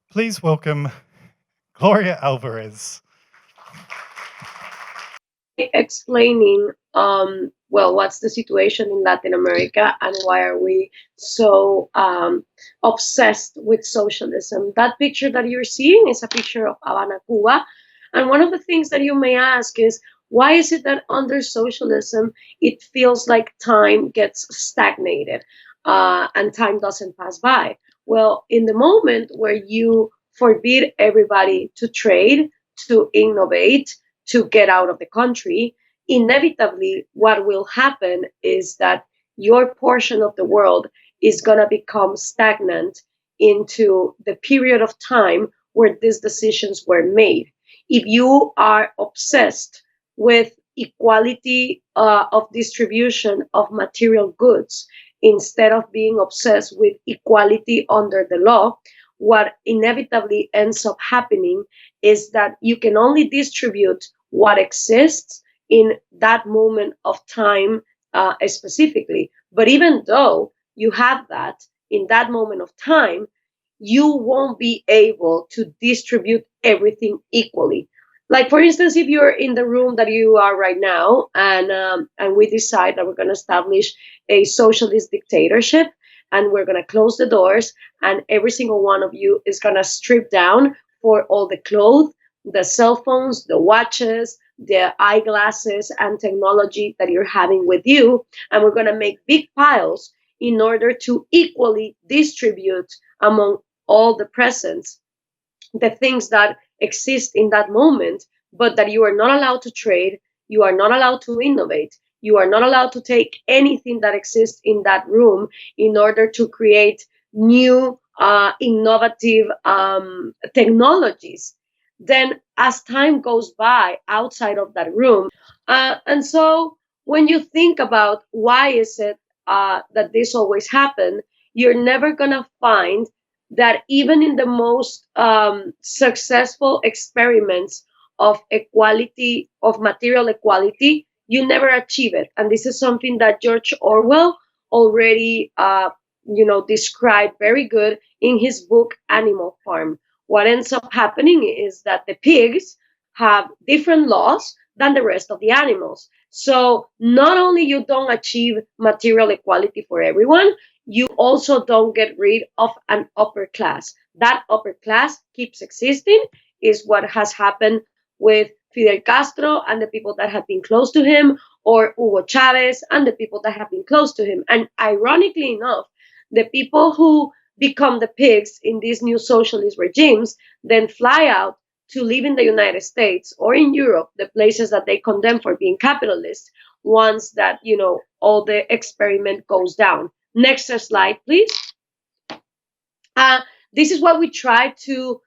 Please welcome Gloria Alvarez. Explaining well, what's the situation in Latin America and why are we so obsessed with socialism. That picture that you're seeing is a picture of Havana, Cuba. And one of the things that you may ask is, why is it that under socialism it feels like time gets stagnated and time doesn't pass by? Well, in the moment where you forbid everybody to trade, to innovate, to get out of the country, inevitably what will happen is that your portion of the world is going to become stagnant into the period of time where these decisions were made. If you are obsessed with equality of distribution of material goods instead of being obsessed with equality under the law, what inevitably ends up happening is that you can only distribute what exists in that moment of time specifically. But even though you have that in that moment of time, you won't be able to distribute everything equally. Like, for instance, if you're in the room that you are right now, and we decide that we're going to establish a socialist dictatorship, and we're going to close the doors, and every single one of you is going to strip down for all the clothes, the cell phones, the watches, the eyeglasses, and technology that you're having with you, and we're going to make big piles in order to equally distribute among all the presents the things that exist in that moment, but that you are not allowed to trade, you are not allowed to innovate, you are not allowed to take anything that exists in that room in order to create new innovative technologies. Then as time goes by outside of that room, and so when you think about why is it that this always happen, you're never going to find that even in the most successful experiments of equality, of material equality, you never achieve it. And this is something that George Orwell already, described very good in his book Animal Farm. What ends up happening is that the pigs have different laws than the rest of the animals. So not only you don't achieve material equality for everyone, you also don't get rid of an upper class. That upper class keeps existing, is what has happened with Fidel Castro and the people that have been close to him, or Hugo Chavez and the people that have been close to him. And ironically enough, the people who become the pigs in these new socialist regimes then fly out to live in the United States or in Europe, the places that they condemn for being capitalist, once that, all the experiment goes down. Next slide, please. This is what we try to,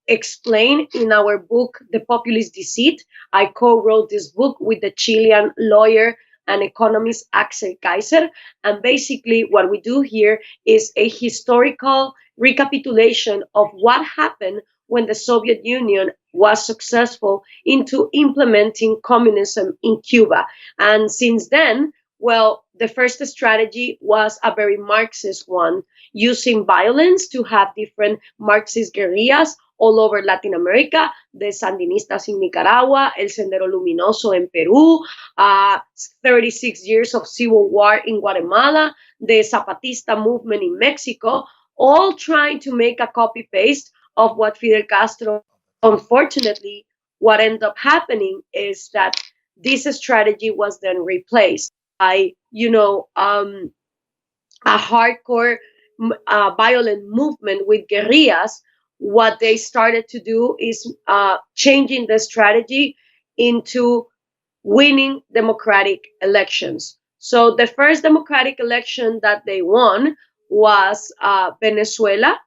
explain in our book, The Populist Deceit. I co-wrote this book with the Chilean lawyer and economist Axel Kaiser. And basically what we do here is a historical recapitulation of what happened when the Soviet Union was successful into implementing communism in Cuba. And since then, well, the first strategy was a very Marxist one, using violence to have different Marxist guerrillas all over Latin America, the Sandinistas in Nicaragua, El Sendero Luminoso in Peru, 36 years of civil war in Guatemala, the Zapatista movement in Mexico, all trying to make a copy-paste of what Fidel Castro. Unfortunately, what ended up happening is that this strategy was then replaced by, a hardcore violent movement with guerrillas. What they started to do is changing the strategy into winning democratic elections. So the first democratic election that they won was Venezuela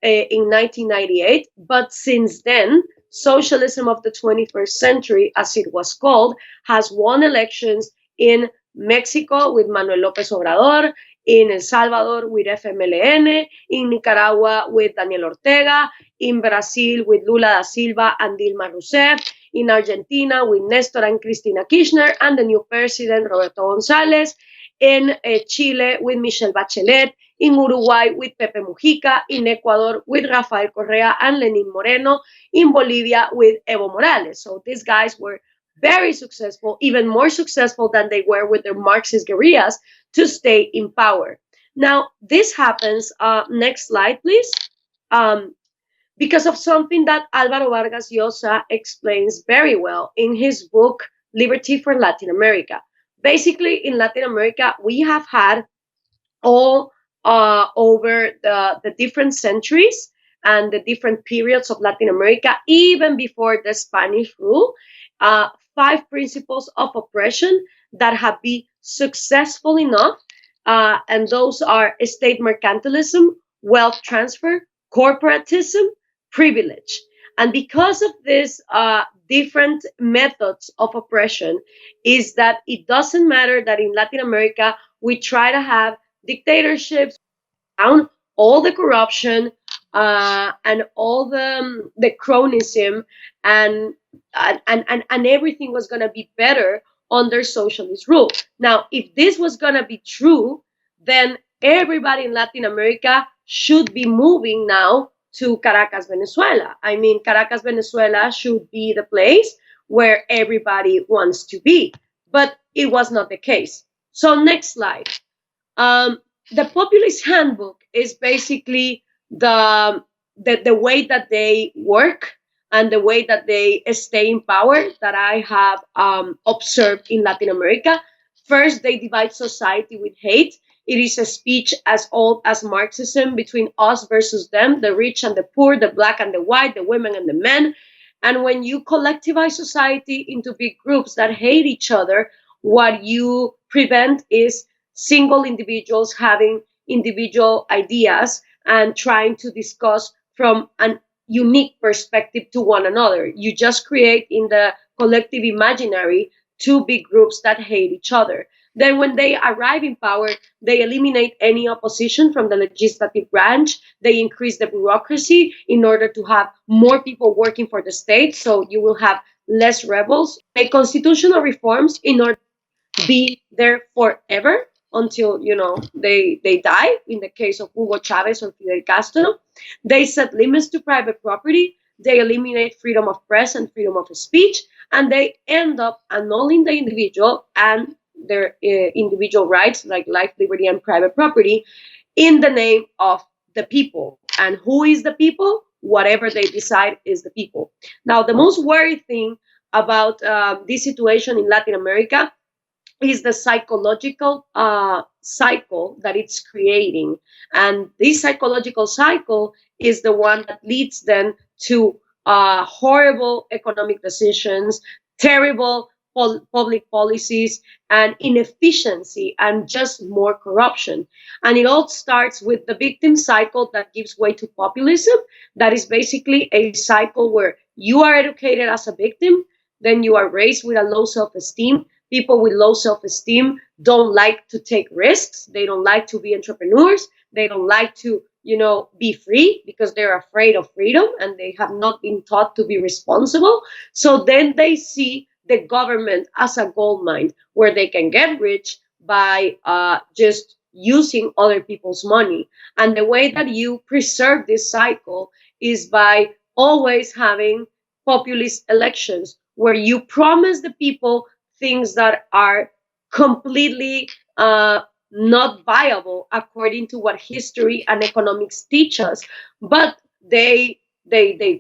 in 1998. But since then, socialism of the 21st century, as it was called, has won elections in Mexico with Manuel López Obrador, in El Salvador with FMLN, in Nicaragua with Daniel Ortega, in Brazil with Lula da Silva and Dilma Rousseff, in Argentina with Nestor and Cristina Kirchner and the new president Roberto González, in Chile with Michelle Bachelet, in Uruguay with Pepe Mujica, in Ecuador with Rafael Correa and Lenin Moreno, in Bolivia with Evo Morales. So these guys were very successful, even more successful than they were with their Marxist guerrillas to stay in power. Now, this happens, next slide, please. Um, because of something that Álvaro Vargas Llosa explains very well in his book, Liberty for Latin America. Basically, in Latin America, we have had all over the different centuries and the different periods of Latin America, even before the Spanish rule, uh, five principles of oppression that have been successful enough. And those are state mercantilism, wealth transfer, corporatism, privilege. And because of these different methods of oppression, is that it doesn't matter that in Latin America we try to have dictatorships down, all the corruption and all the cronyism, and and everything was going to be better under socialist rule. Now, if this was going to be true, then everybody in Latin America should be moving now to Caracas, Venezuela. I mean, Caracas, Venezuela should be the place where everybody wants to be. But it was not the case. So, next slide. Um, the populist handbook is basically the way that they work and the way that they stay in power that I have observed in Latin America. First, they divide society with hate. It is a speech as old as Marxism between us versus them, the rich and the poor, the black and the white, the women and the men. And when you collectivize society into big groups that hate each other, what you prevent is single individuals having individual ideas and trying to discuss from an unique perspective to one another. You just create in the collective imaginary two big groups that hate each other. Then, when they arrive in power, they eliminate any opposition from the legislative branch. They increase the bureaucracy in order to have more people working for the state. So you will have less rebels. Make constitutional reforms in order be there forever until they die. In the case of Hugo Chavez or Fidel Castro, they set limits to private property. They eliminate freedom of press and freedom of speech, and they end up annulling the individual and their individual rights like life, liberty, and private property in the name of the people. And who is the people? Whatever they decide is the people. Now, the most worried thing about this situation in Latin America is the psychological cycle that it's creating. And this psychological cycle is the one that leads them to horrible economic decisions, terrible public policies, and inefficiency, and just more corruption. And it all starts with the victim cycle that gives way to populism. That is basically a cycle where you are educated as a victim, then you are raised with a low self esteem. People with low self-esteem don't like to take risks. They don't like to be entrepreneurs. They don't like to, be free because they're afraid of freedom and they have not been taught to be responsible. So then they see the government as a gold mine where they can get rich by just using other people's money. And the way that you preserve this cycle is by always having populist elections where you promise the people things that are completely not viable according to what history and economics teach us, but they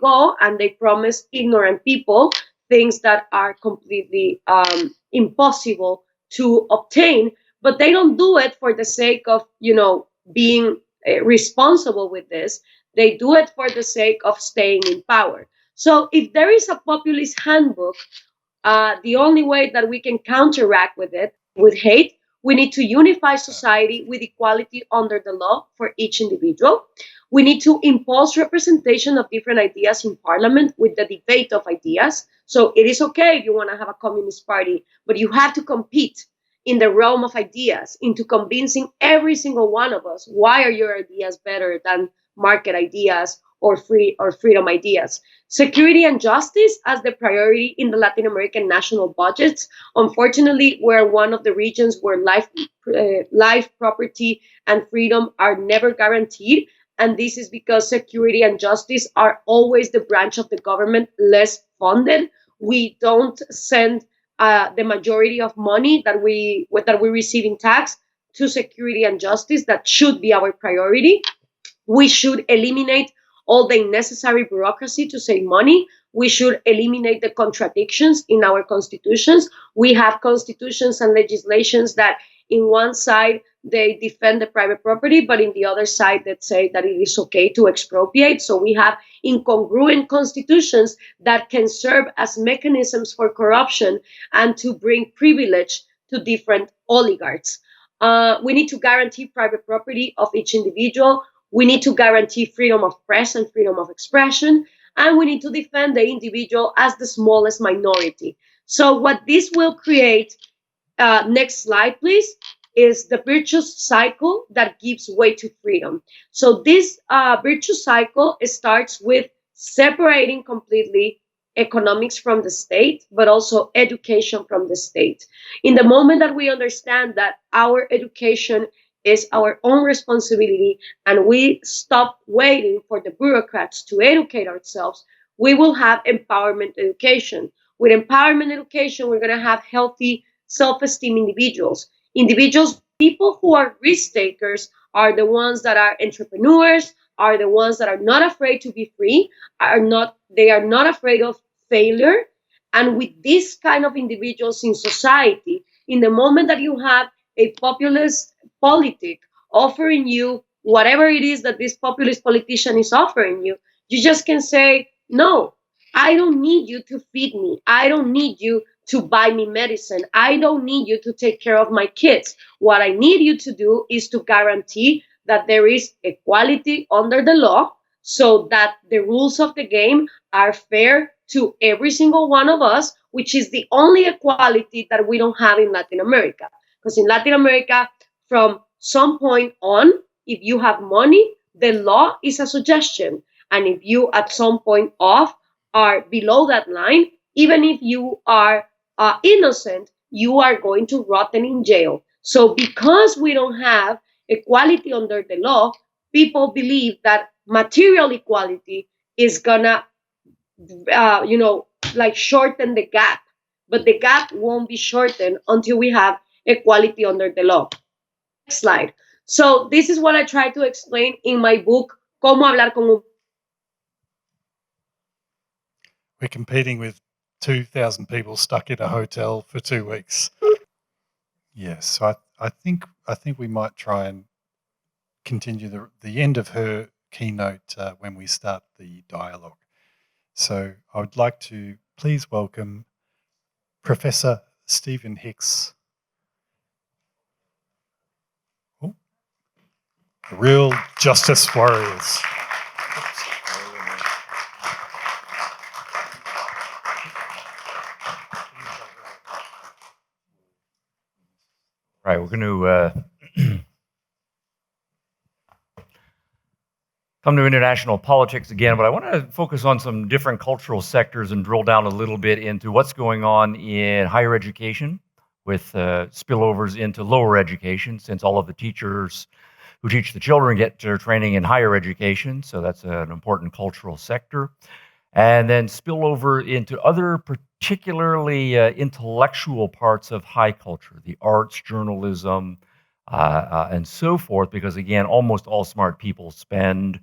go and they promise ignorant people things that are completely impossible to obtain, but they don't do it for the sake of being responsible with this. They do it for the sake of staying in power. So if there is a populist handbook, the only way that we can counteract with it, with hate, we need to unify society with equality under the law for each individual. We need to impose representation of different ideas in parliament with the debate of ideas. So it is okay if you want to have a communist party, but you have to compete in the realm of ideas into convincing every single one of us why are your ideas better than market ideas or freedom ideas. Security and justice as the priority in the Latin American national budgets. Unfortunately, we're one of the regions where life, property, and freedom are never guaranteed. And this is because security and justice are always the branch of the government less funded. We don't send the majority of money that we receive in tax to security and justice. That should be our priority. We should eliminate all the necessary bureaucracy to save money. We should eliminate the contradictions in our constitutions. We have constitutions and legislations that, in one side, they defend the private property, but in the other side, that say that it is okay to expropriate. So we have incongruent constitutions that can serve as mechanisms for corruption and to bring privilege to different oligarchs. We need to guarantee private property of each individual. We need to guarantee freedom of press and freedom of expression, and we need to defend the individual as the smallest minority. So what this will create, next slide, please, is the virtuous cycle that gives way to freedom. So this virtuous cycle starts with separating completely economics from the state, but also education from the state. In the moment that we understand that our education is our own responsibility and we stop waiting for the bureaucrats to educate ourselves, we will have empowerment education. With empowerment education, we're going to have healthy self-esteem individuals. People who are risk takers are the ones that are entrepreneurs, are the ones that are not afraid to be free, they are not afraid of failure. And with this kind of individuals in society, in the moment that you have a populist politic offering you whatever it is that this populist politician is offering you, you just can say, no, I don't need you to feed me. I don't need you to buy me medicine. I don't need you to take care of my kids. What I need you to do is to guarantee that there is equality under the law so that the rules of the game are fair to every single one of us, which is the only equality that we don't have in Latin America. Because in Latin America, from some point on, if you have money, the law is a suggestion. And if you at some point off are below that line, even if you are innocent, you are going to rotten in jail. So because we don't have equality under the law, people believe that material equality is gonna, like shorten the gap. But the gap won't be shortened until we have equality under the law. Next slide. So this is what I try to explain in my book, Cómo hablar con un. We're competing with 2,000 people stuck in a hotel for 2 weeks. Yes, so I think we might try and continue the end of her keynote when we start the dialogue. So I would like to please welcome Professor Stephen Hicks. Oh, the real justice warriors. Right, we're going to come to international politics again, but I want to focus on some different cultural sectors and drill down a little bit into what's going on in higher education with spillovers into lower education, since all of the teachers who teach the children get their training in higher education, so that's an important cultural sector. And then spill over into other particularly intellectual parts of high culture, the arts, journalism, and so forth, because again, almost all smart people spend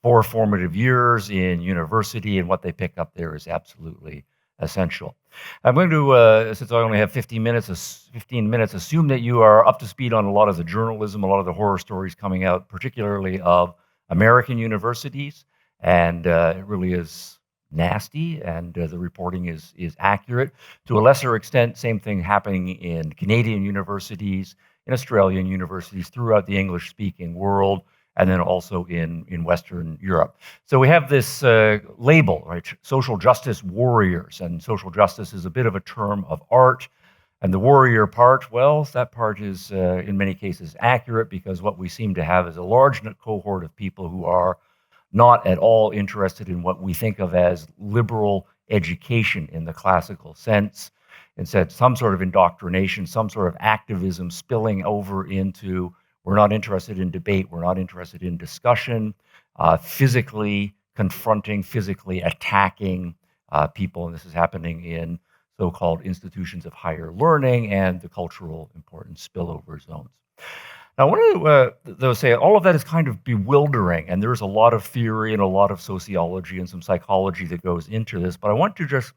4 formative years in university, and what they pick up there is absolutely essential. I'm going to, since I only have 15 minutes, assume that you are up to speed on a lot of the journalism, a lot of the horror stories coming out, particularly of American universities, and it really is nasty, and the reporting is accurate. To a lesser extent, same thing happening in Canadian universities, in Australian universities, throughout the English-speaking world, and then also in Western Europe. So we have this label, right? Social justice warriors, and social justice is a bit of a term of art. And the warrior part, well, that part is in many cases accurate, because what we seem to have is a large cohort of people who are not at all interested in what we think of as liberal education in the classical sense. Instead, some sort of indoctrination, some sort of activism spilling over into we're not interested in debate, we're not interested in discussion, physically confronting, physically attacking people. And this is happening in so-called institutions of higher learning and the cultural importance spillover zones. Now, I want to though say all of that is kind of bewildering, and there's a lot of theory and a lot of sociology and some psychology that goes into this, but I want to just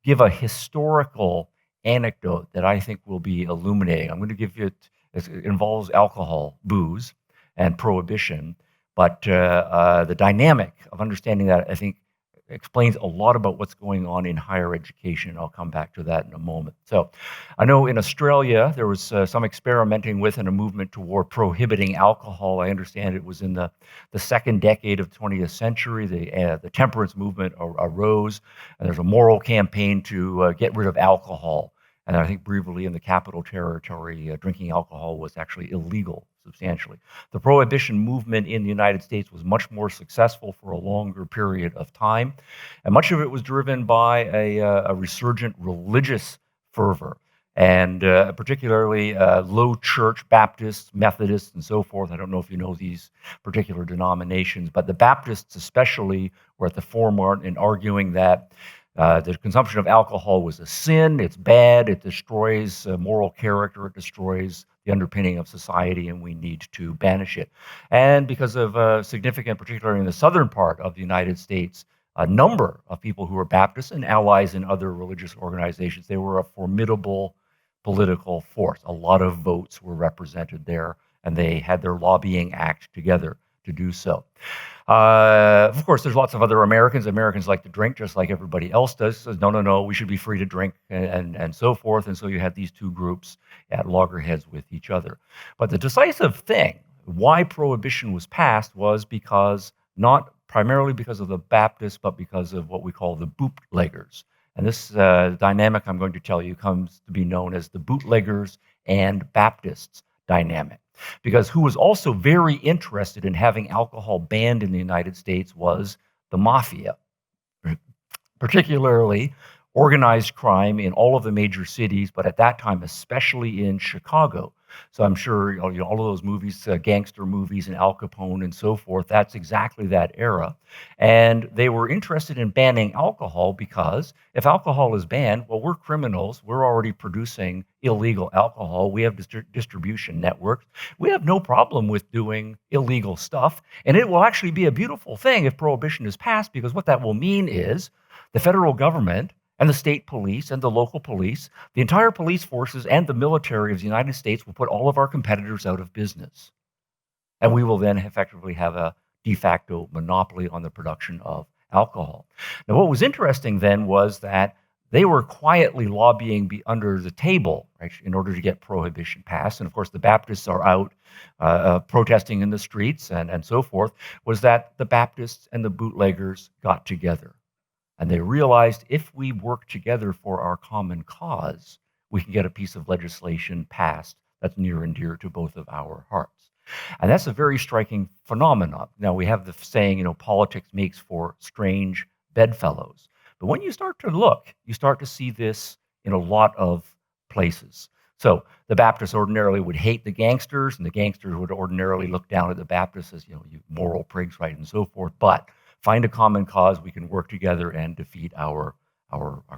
give a historical anecdote that I think will be illuminating. I'm going to give you it involves alcohol, booze, and prohibition, but the dynamic of understanding that, I think, explains a lot about what's going on in higher education. I'll come back to that in a moment. So I know in Australia, there was some experimenting with and a movement toward prohibiting alcohol. I understand it was in the second decade of the 20th century. The temperance movement arose, and there's a moral campaign to get rid of alcohol. And I think briefly in the Capital Territory, drinking alcohol was actually illegal substantially. The prohibition movement in the United States was much more successful for a longer period of time, and much of it was driven by a resurgent religious fervor, and particularly low church Baptists, Methodists, and so forth. I don't know if you know these particular denominations, but the Baptists especially were at the forefront in arguing that the consumption of alcohol was a sin, it's bad, it destroys moral character, it destroys the underpinning of society, and we need to banish it. And because of significant, particularly in the southern part of the United States, a number of people who were Baptists and allies in other religious organizations, they were a formidable political force. A lot of votes were represented there, and they had their lobbying act together to do so. Of course, there's lots of other Americans. Americans like to drink just like everybody else does. Says, no, we should be free to drink and so forth. And so you had these two groups at loggerheads with each other. But the decisive thing, why prohibition was passed, was because not primarily because of the Baptists, but because of what we call the bootleggers. And this dynamic I'm going to tell you comes to be known as the Bootleggers and Baptists dynamic. Because who was also very interested in having alcohol banned in the United States was the mafia, particularly organized crime in all of the major cities, but at that time, especially in Chicago. So I'm sure all of those movies, gangster movies and Al Capone and so forth, that's exactly that era. And they were interested in banning alcohol because if alcohol is banned, well, we're criminals. We're already producing illegal alcohol. We have distribution networks. We have no problem with doing illegal stuff. And it will actually be a beautiful thing if prohibition is passed, because what that will mean is the federal government and the state police and the local police, the entire police forces and the military of the United States will put all of our competitors out of business. And we will then effectively have a de facto monopoly on the production of alcohol. Now, what was interesting then was that they were quietly lobbying under the table, right, in order to get prohibition passed. And of course, the Baptists are out protesting in the streets and so forth, was that the Baptists and the bootleggers got together. And they realized if we work together for our common cause, we can get a piece of legislation passed that's near and dear to both of our hearts. And that's a very striking phenomenon. Now, we have the saying, politics makes for strange bedfellows. But when you start to look, you start to see this in a lot of places. So the Baptists ordinarily would hate the gangsters, and the gangsters would ordinarily look down at the Baptists as, you moral prigs, right, and so forth. But find a common cause, we can work together and defeat our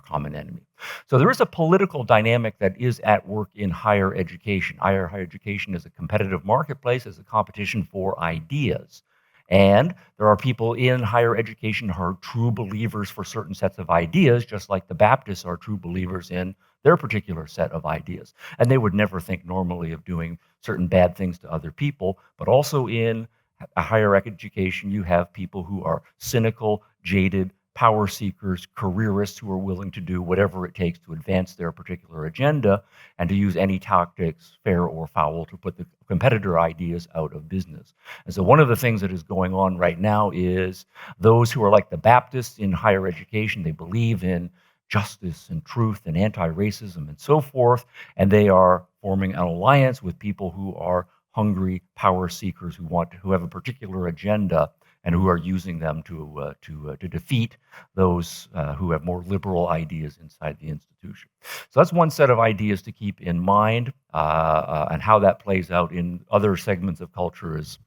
common enemy. So there is a political dynamic that is at work in higher education. Higher education is a competitive marketplace, is a competition for ideas. And there are people in higher education who are true believers for certain sets of ideas, just like the Baptists are true believers in their particular set of ideas. And they would never think normally of doing certain bad things to other people, but also in a higher education, you have people who are cynical, jaded, power seekers, careerists who are willing to do whatever it takes to advance their particular agenda and to use any tactics, fair or foul, to put the competitor ideas out of business. And so one of the things that is going on right now is those who are like the Baptists in higher education, they believe in justice and truth and anti-racism and so forth, and they are forming an alliance with people who are hungry power seekers who have a particular agenda and who are using them to defeat those who have more liberal ideas inside the institution. So that's one set of ideas to keep in mind, and how that plays out in other segments of culture is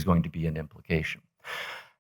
going to be an implication.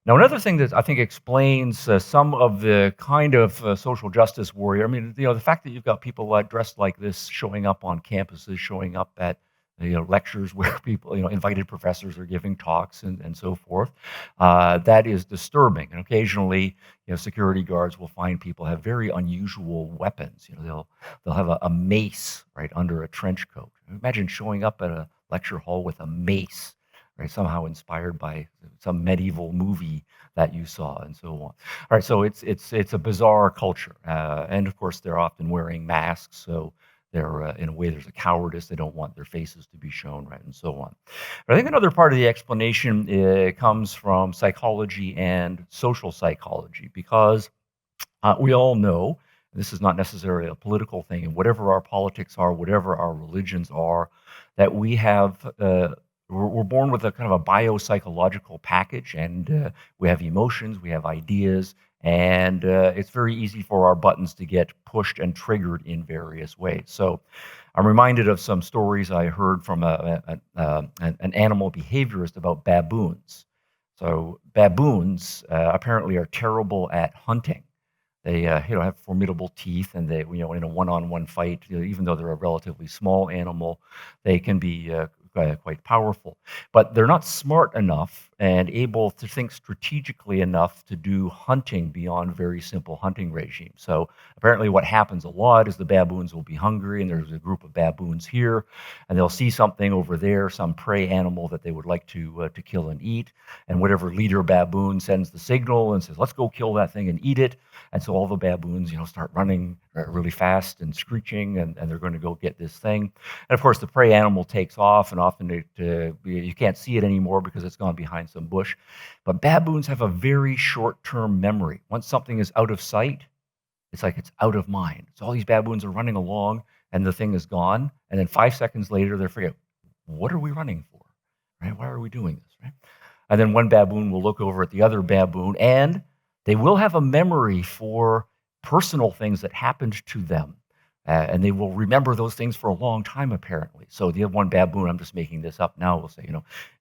Now, another thing that I think explains some of the kind of social justice warrior, I mean, the fact that you've got people dressed like this showing up on campuses, showing up at lectures where people, invited professors are giving talks and so forth, that is disturbing. And occasionally, security guards will find people have very unusual weapons. They'll have a mace right under a trench coat. Imagine showing up at a lecture hall with a mace, right? Somehow inspired by some medieval movie that you saw, and so on. All right, so it's a bizarre culture, and of course they're often wearing masks, so they're in a way there's a cowardice. They don't want their faces to be shown, right, and so on. But I think another part of the explanation comes from psychology and social psychology, because we all know this is not necessarily a political thing, and whatever our politics are, whatever our religions are, that we have. We're born with a kind of a biopsychological package, and we have emotions, we have ideas, and it's very easy for our buttons to get pushed and triggered in various ways. So I'm reminded of some stories I heard from an animal behaviorist about baboons. So baboons apparently are terrible at hunting. They have formidable teeth, and they in a one-on-one fight, even though they're a relatively small animal, they can be quite powerful. But they're not smart enough and able to think strategically enough to do hunting beyond very simple hunting regimes. So apparently what happens a lot is the baboons will be hungry, and there's a group of baboons here, and they'll see something over there, some prey animal that they would like to kill and eat, and whatever leader baboon sends the signal and says, let's go kill that thing and eat it. And so all the baboons, start running really fast and screeching, and they're going to go get this thing. And of course, the prey animal takes off, and often you can't see it anymore because it's gone behind some bush. But baboons have a very short-term memory. Once something is out of sight, it's like it's out of mind. So all these baboons are running along, and the thing is gone. And then 5 seconds later, they forget, what are we running for? Right? Why are we doing this? Right? And then one baboon will look over at the other baboon, and they will have a memory for personal things that happened to them. And they will remember those things for a long time, apparently. So the one baboon, I'm just making this up now, will say,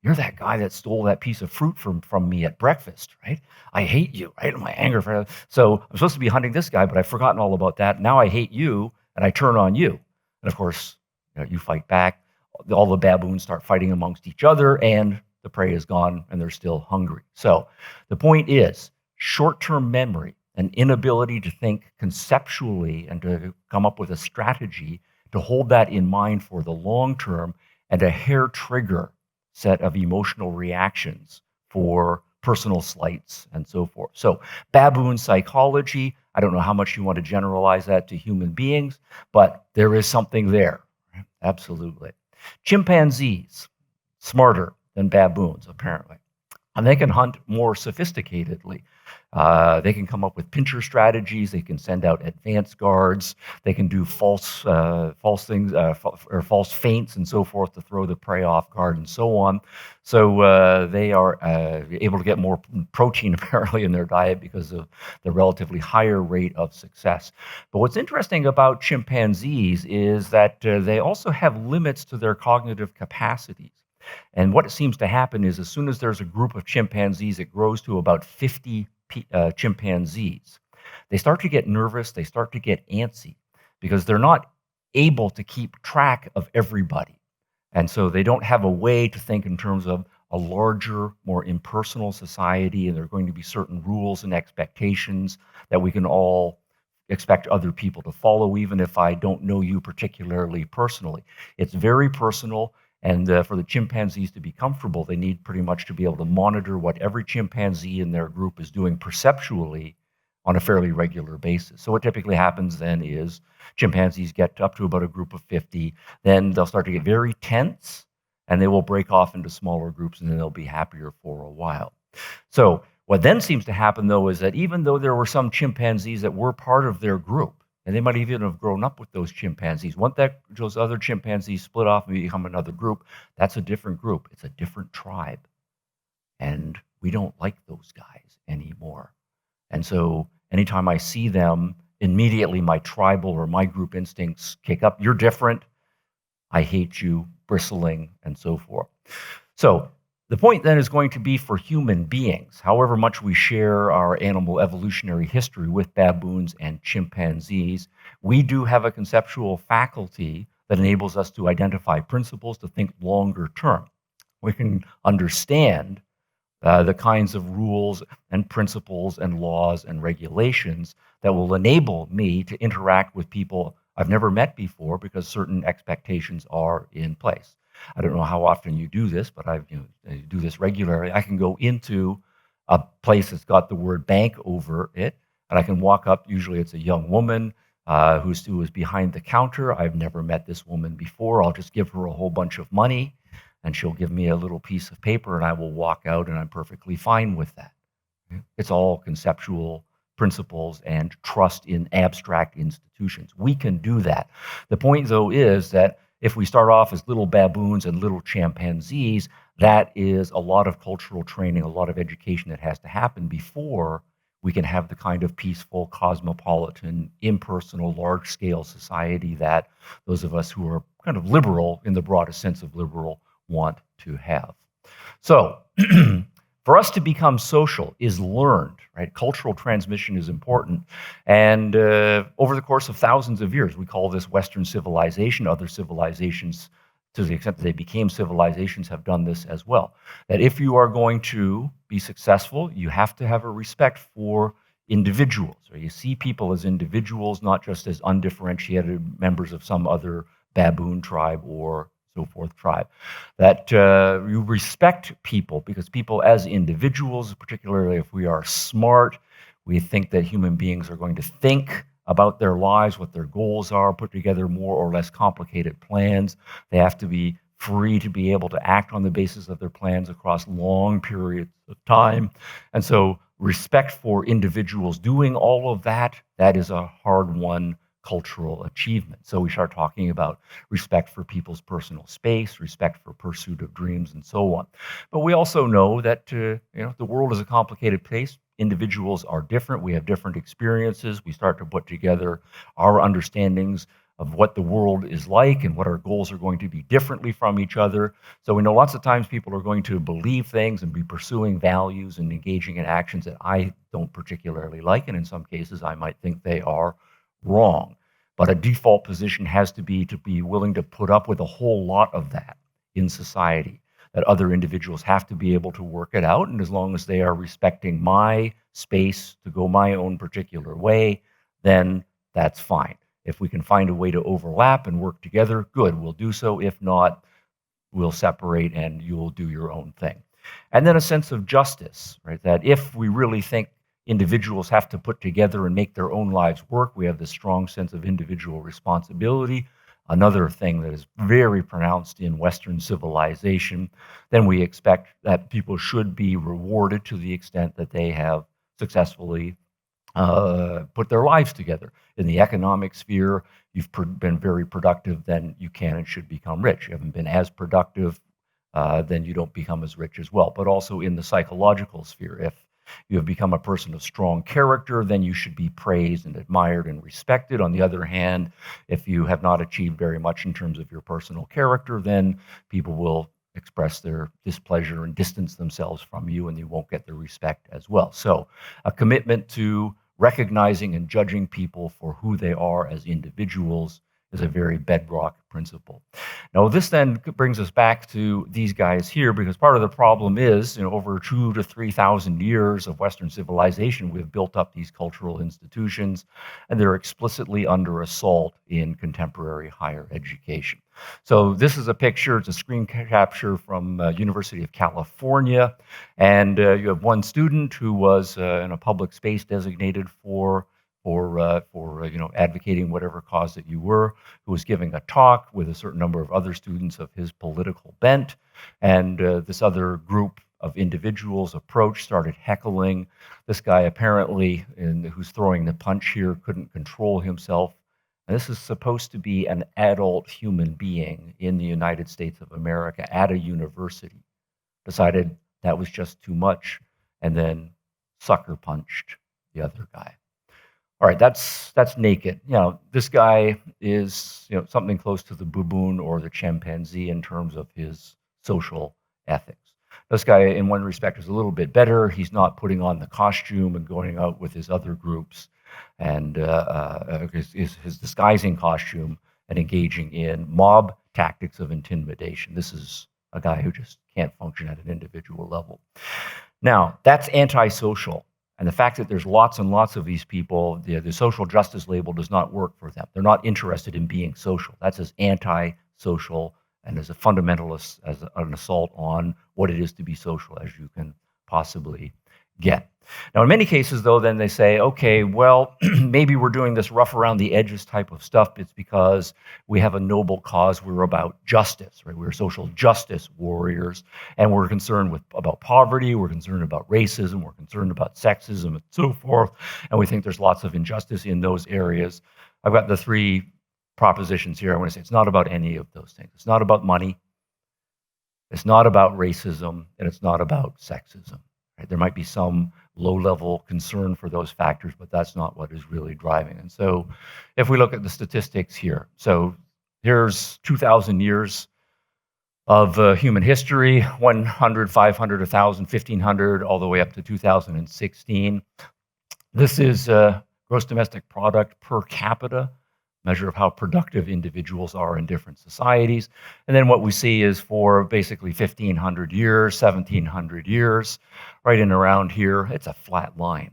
you're that guy that stole that piece of fruit from me at breakfast, right? I hate you, right? And my anger for that. So I'm supposed to be hunting this guy, but I've forgotten all about that. Now I hate you, and I turn on you. And of course, you fight back. All the baboons start fighting amongst each other, and the prey is gone, and they're still hungry. So the point is, short-term memory, an inability to think conceptually and to come up with a strategy to hold that in mind for the long term, and a hair-trigger set of emotional reactions for personal slights and so forth. So baboon psychology, I don't know how much you want to generalize that to human beings, but there is something there. Absolutely. Chimpanzees, smarter than baboons, apparently. And they can hunt more sophisticatedly. They can come up with pincher strategies. They can send out advance guards. They can do false things or false feints and so forth to throw the prey off guard and so on. So they are able to get more protein apparently in their diet because of the relatively higher rate of success. But what's interesting about chimpanzees is that they also have limits to their cognitive capacities. And what seems to happen is as soon as there's a group of chimpanzees, it grows to about 50 chimpanzees. They start to get nervous, they start to get antsy because they're not able to keep track of everybody. And so they don't have a way to think in terms of a larger, more impersonal society, and there are going to be certain rules and expectations that we can all expect other people to follow, even if I don't know you particularly personally. It's very personal. And for the chimpanzees to be comfortable, they need pretty much to be able to monitor what every chimpanzee in their group is doing perceptually on a fairly regular basis. So what typically happens then is chimpanzees get up to about a group of 50, then they'll start to get very tense, and they will break off into smaller groups, and then they'll be happier for a while. So what then seems to happen, though, is that even though there were some chimpanzees that were part of their group, and they might even have grown up with those chimpanzees. Once those other chimpanzees split off and become another group, that's a different group. It's a different tribe. And we don't like those guys anymore. And so anytime I see them, immediately my tribal or my group instincts kick up. You're different. I hate you, bristling, and so forth. So the point then is going to be for human beings, however much we share our animal evolutionary history with baboons and chimpanzees, we do have a conceptual faculty that enables us to identify principles, to think longer term. We can understand the kinds of rules and principles and laws and regulations that will enable me to interact with people I've never met before because certain expectations are in place. I don't know how often you do this, but I do this regularly. I can go into a place that's got the word bank over it, and I can walk up. Usually it's a young woman who is behind the counter. I've never met this woman before. I'll just give her a whole bunch of money, and she'll give me a little piece of paper, and I will walk out, and I'm perfectly fine with that. It's all conceptual principles and trust in abstract institutions. We can do that. The point, though, is that if we start off as little baboons and little chimpanzees, that is a lot of cultural training, a lot of education that has to happen before we can have the kind of peaceful, cosmopolitan, impersonal, large-scale society that those of us who are kind of liberal, in the broadest sense of liberal, want to have. So, for us to become social is learned, right? Cultural transmission is important. And over the course of thousands of years, we call this Western civilization. Other civilizations, to the extent that they became civilizations, have done this as well. That if you are going to be successful, you have to have a respect for individuals. Or you see people as individuals, not just as undifferentiated members of some other baboon tribe or so forth tribe. That you respect people, because people as individuals, particularly if we are smart, we think that human beings are going to think about their lives, what their goals are, put together more or less complicated plans. They have to be free to be able to act on the basis of their plans across long periods of time. And so respect for individuals doing all of that, that is a hard-won cultural achievement. So we start talking about respect for people's personal space, respect for pursuit of dreams, and so on. But we also know that the world is a complicated place. Individuals are different. We have different experiences. We start to put together our understandings of what the world is like and what our goals are going to be differently from each other. So we know lots of times people are going to believe things and be pursuing values and engaging in actions that I don't particularly like, and in some cases I might think they are wrong. But a default position has to be willing to put up with a whole lot of that in society, that other individuals have to be able to work it out, and as long as they are respecting my space to go my own particular way, then that's fine. If we can find a way to overlap and work together, good, we'll do so. If not, we'll separate and you'll do your own thing. And then a sense of justice, right? That if we really think individuals have to put together and make their own lives work, we have this strong sense of individual responsibility. Another thing that is very pronounced in Western civilization, then we expect that people should be rewarded to the extent that they have successfully put their lives together. In the economic sphere, you've been very productive, then you can and should become rich. You haven't been as productive, then you don't become as rich as well. But also in the psychological sphere, if you have become a person of strong character, then you should be praised and admired and respected. On the other hand, if you have not achieved very much in terms of your personal character, then people will express their displeasure and distance themselves from you, and you won't get the respect as well. So a commitment to recognizing and judging people for who they are as individuals is a very bedrock principle. Now, this then brings us back to these guys here, because part of the problem is, over 2,000 to 3,000 years of Western civilization, we've built up these cultural institutions, and they're explicitly under assault in contemporary higher education. So this is a picture, it's a screen capture from University of California, and you have one student who was in a public space designated for advocating whatever cause that you were, who was giving a talk with a certain number of other students of his political bent, and this other group of individuals approached, started heckling. This guy apparently, who's throwing the punch here, couldn't control himself. And this is supposed to be an adult human being in the United States of America at a university. Decided that was just too much. and then sucker punched the other guy. All right, that's naked. This guy is something close to the baboon or the chimpanzee in terms of his social ethics. This guy, in one respect, is a little bit better. He's not putting on the costume and going out with his other groups and his disguising costume and engaging in mob tactics of intimidation. This is a guy who just can't function at an individual level. Now, that's antisocial. And the fact that there's lots and lots of these people, the social justice label does not work for them. They're not interested in being social. That's as anti-social and as a fundamentalist, as an assault on what it is to be social as you can possibly get. Now, in many cases, though, then they say, okay, well, maybe we're doing this rough around the edges type of stuff. It's because we have a noble cause. We're about justice, right? We're social justice warriors, and we're concerned about poverty. We're concerned about racism. We're concerned about sexism and so forth. And we think there's lots of injustice in those areas. I've got the three propositions here. I want to say it's not about any of those things. It's not about money. It's not about racism, and it's not about sexism. Right? There might be some low-level concern for those factors, but that's not what is really driving. And so if we look at the statistics here, so here's 2,000 years of human history, 100, 500, 1,000, 1,500, all the way up to 2016. This is gross domestic product per capita, measure of how productive individuals are in different societies. And then what we see is for basically 1,500 years, 1,700 years, right in around here, it's a flat line.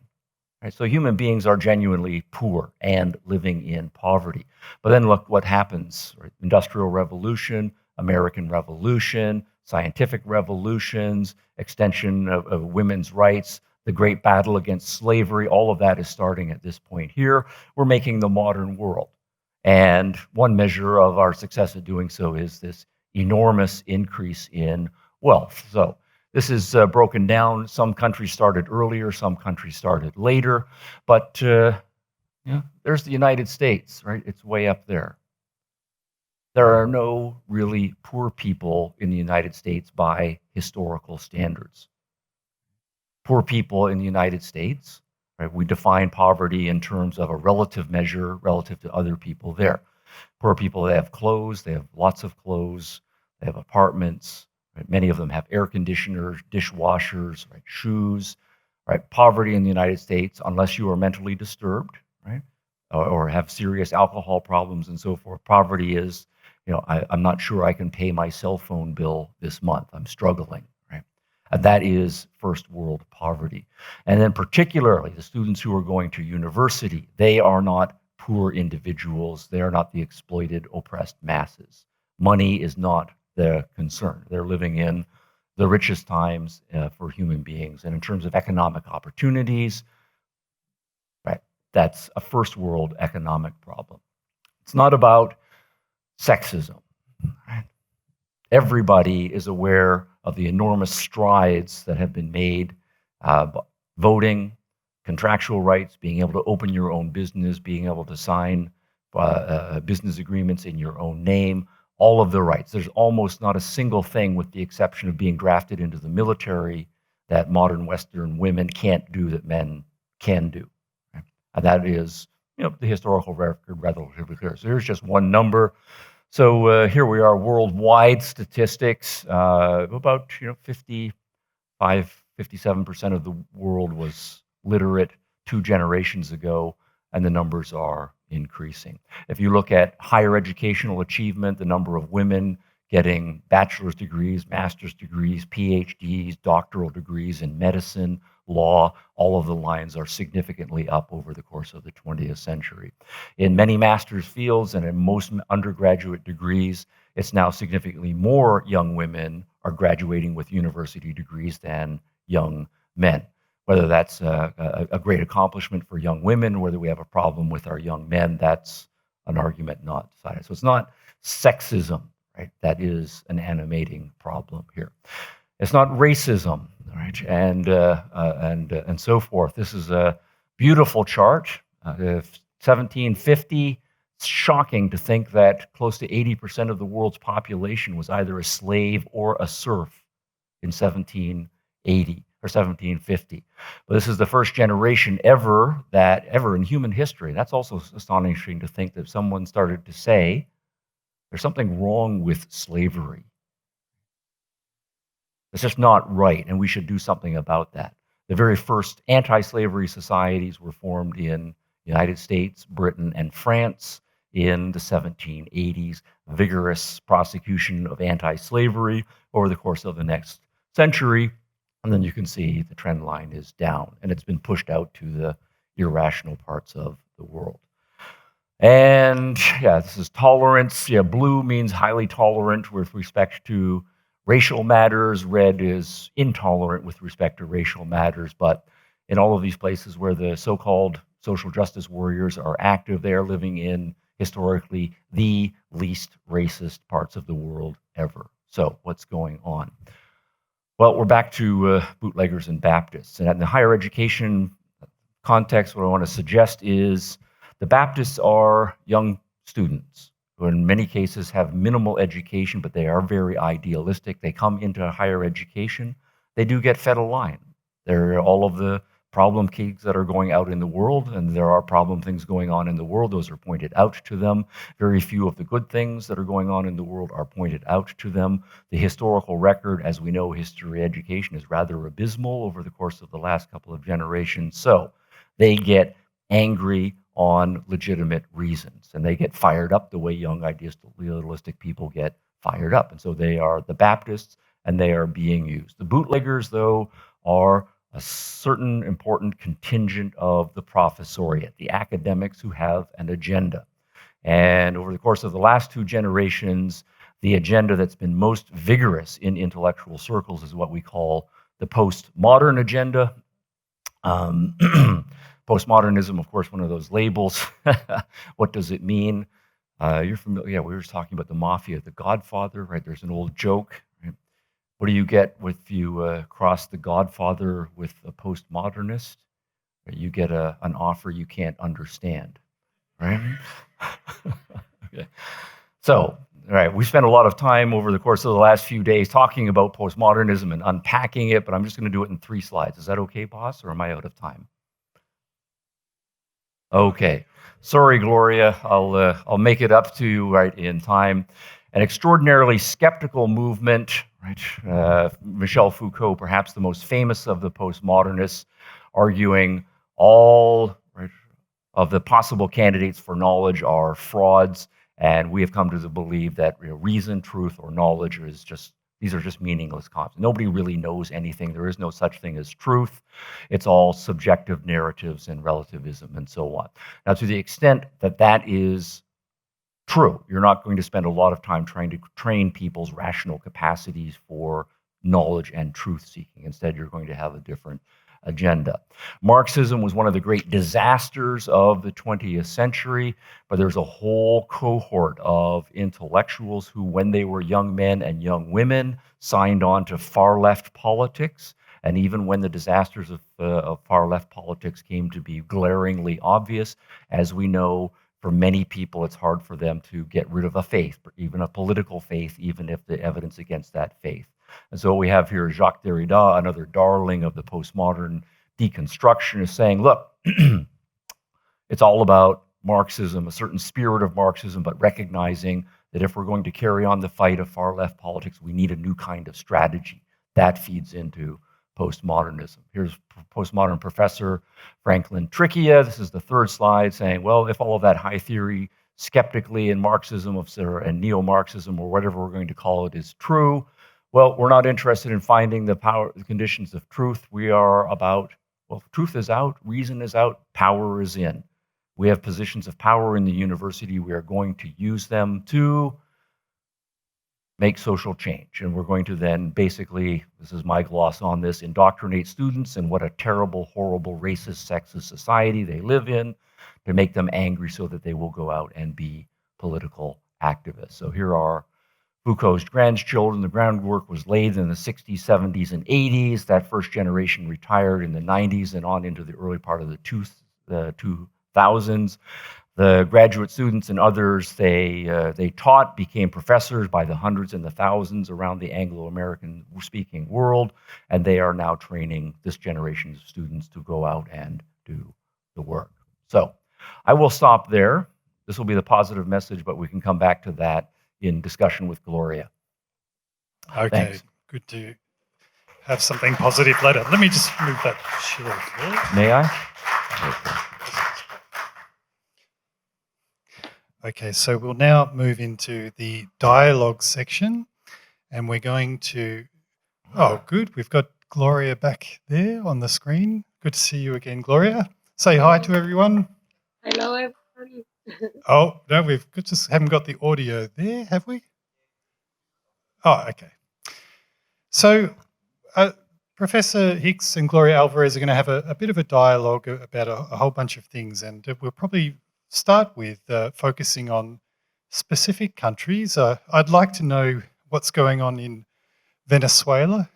Right? So human beings are genuinely poor and living in poverty. But then look what happens. Right? Industrial Revolution, American Revolution, scientific revolutions, extension of women's rights, the great battle against slavery, all of that is starting at this point here. We're making the modern world. And one measure of our success at doing so is this enormous increase in wealth. So this is broken down. Some countries started earlier, some countries started later. But there's the United States, right? It's way up there. There are no really poor people in the United States by historical standards. Poor people in the United States, right? We define poverty in terms of a relative measure relative to other people there. Poor people, they have clothes, they have lots of clothes, they have apartments, right? Many of them have air conditioners, dishwashers, right? Shoes, right? Poverty in the United States, unless you are mentally disturbed, right? Or have serious alcohol problems and so forth, poverty is, I'm not sure I can pay my cell phone bill this month. I'm struggling, right? And that is first world poverty. And then particularly the students who are going to university, they are not poor individuals. They are not the exploited, oppressed masses. Money is not the concern. They're living in the richest times for human beings. And in terms of economic opportunities, right, that's a first world economic problem. It's not about sexism. Right? Everybody is aware of the enormous strides that have been made, voting, contractual rights, being able to open your own business, being able to sign business agreements in your own name, all of the rights. There's almost not a single thing, with the exception of being drafted into the military, that modern Western women can't do that men can do. Right? And that is, the historical record relatively clear. So here's just one number. So here we are, worldwide statistics. About 55, 57% of the world was literate 2 generations ago, and the numbers are increasing. If you look at higher educational achievement, the number of women getting bachelor's degrees, master's degrees, PhDs, doctoral degrees in medicine, law, all of the lines are significantly up over the course of the 20th century. In many master's fields and in most undergraduate degrees, it's now significantly more young women are graduating with university degrees than young men. Whether that's a great accomplishment for young women, whether we have a problem with our young men, that's an argument not decided. So it's not sexism, right? That is an animating problem here. It's not racism, right? And so forth. This is a beautiful chart. 1750. It's shocking to think that close to 80% of the world's population was either a slave or a serf in 1780. or 1750. But this is the first generation ever in human history. That's also astonishing to think that someone started to say there's something wrong with slavery. It's just not right, and we should do something about that. The very first anti-slavery societies were formed in the United States, Britain, and France in the 1780s. Vigorous prosecution of anti-slavery over the course of the next century. And then you can see the trend line is down, and it's been pushed out to the irrational parts of the world. And yeah, this is tolerance. Yeah, blue means highly tolerant with respect to racial matters. Red is intolerant with respect to racial matters. But in all of these places where the so-called social justice warriors are active, they are living in historically the least racist parts of the world ever. So what's going on? Well, we're back to bootleggers and Baptists. And in the higher education context, what I want to suggest is the Baptists are young students who in many cases have minimal education, but they are very idealistic. They come into higher education. They do get fed a line. There are all of the problem kids that are going out in the world, and there are problem things going on in the world. Those are pointed out to them. Very few of the good things that are going on in the world are pointed out to them. The historical record, as we know, history education is rather abysmal over the course of the last couple of generations. So they get angry on legitimate reasons, and they get fired up the way young idealistic people get fired up. And so they are the Baptists, and they are being used. The bootleggers, though, are a certain important contingent of the professoriate, the academics who have an agenda. And over the course of the last two generations, the agenda that's been most vigorous in intellectual circles is what we call the postmodern agenda. Postmodernism, of course, one of those labels. What does it mean? You're familiar, yeah, we were just talking about the mafia, the Godfather, right? There's an old joke, right? What do you get if you cross the Godfather with a postmodernist? You get an offer you can't understand, right? Okay. So, all right, we spent a lot of time over the course of the last few days talking about postmodernism and unpacking it, but I'm just going to do it in 3 slides. Is that okay, boss, or am I out of time? Okay. Sorry, Gloria. I'll make it up to you right in time. An extraordinarily skeptical movement, right? Michel Foucault, perhaps the most famous of the postmodernists, arguing all of the possible candidates for knowledge are frauds, and we have come to believe that reason, truth, or knowledge is these are just meaningless concepts. Nobody really knows anything. There is no such thing as truth. It's all subjective narratives and relativism and so on. Now, to the extent that that is true, you're not going to spend a lot of time trying to train people's rational capacities for knowledge and truth seeking. Instead, you're going to have a different agenda. Marxism was one of the great disasters of the 20th century, but there's a whole cohort of intellectuals who, when they were young men and young women, signed on to far-left politics. And even when the disasters of far-left politics came to be glaringly obvious, as we know, for many people, it's hard for them to get rid of a faith, even a political faith, even if the evidence against that faith. And so what we have here is Jacques Derrida, another darling of the postmodern deconstruction, is saying, look, it's all about Marxism, a certain spirit of Marxism, but recognizing that if we're going to carry on the fight of far-left politics, we need a new kind of strategy. That feeds into postmodernism. Here's postmodern professor Franklin Tricchia. This is the 3rd slide, saying, well, if all of that high theory skeptically in Marxism and neo-Marxism, or whatever we're going to call it, is true, well, we're not interested in finding the conditions of truth. We are about, well, truth is out, reason is out, power is in. We have positions of power in the university. We are going to use them to make social change. And we're going to then basically, this is my gloss on this, indoctrinate students in what a terrible, horrible, racist, sexist society they live in, to make them angry so that they will go out and be political activists. So here are Foucault's grandchildren. The groundwork was laid in the 60s, 70s, and 80s. That first generation retired in the 90s and on into the early part of the 2000s. The graduate students and others they taught became professors by the hundreds and the thousands around the Anglo-American speaking world, and they are now training this generation of students to go out and do the work. So I will stop there. This will be the positive message, but we can come back to that in discussion with Gloria. Okay, Thanks. good to have something positive later. Let me just move that chair here. May I? Okay, so we'll now move into the dialogue section, and we're going to, oh, good, we've got Gloria back there on the screen. Good to see you again, Gloria. Say hi to everyone. Hello, everybody. Oh, no, we've just haven't got the audio there, have we? Oh, okay. So Professor Hicks and Gloria Alvarez are going to have a bit of a dialogue about a whole bunch of things, and we'll probably start with focusing on specific countries. I'd like to know what's going on in Venezuela.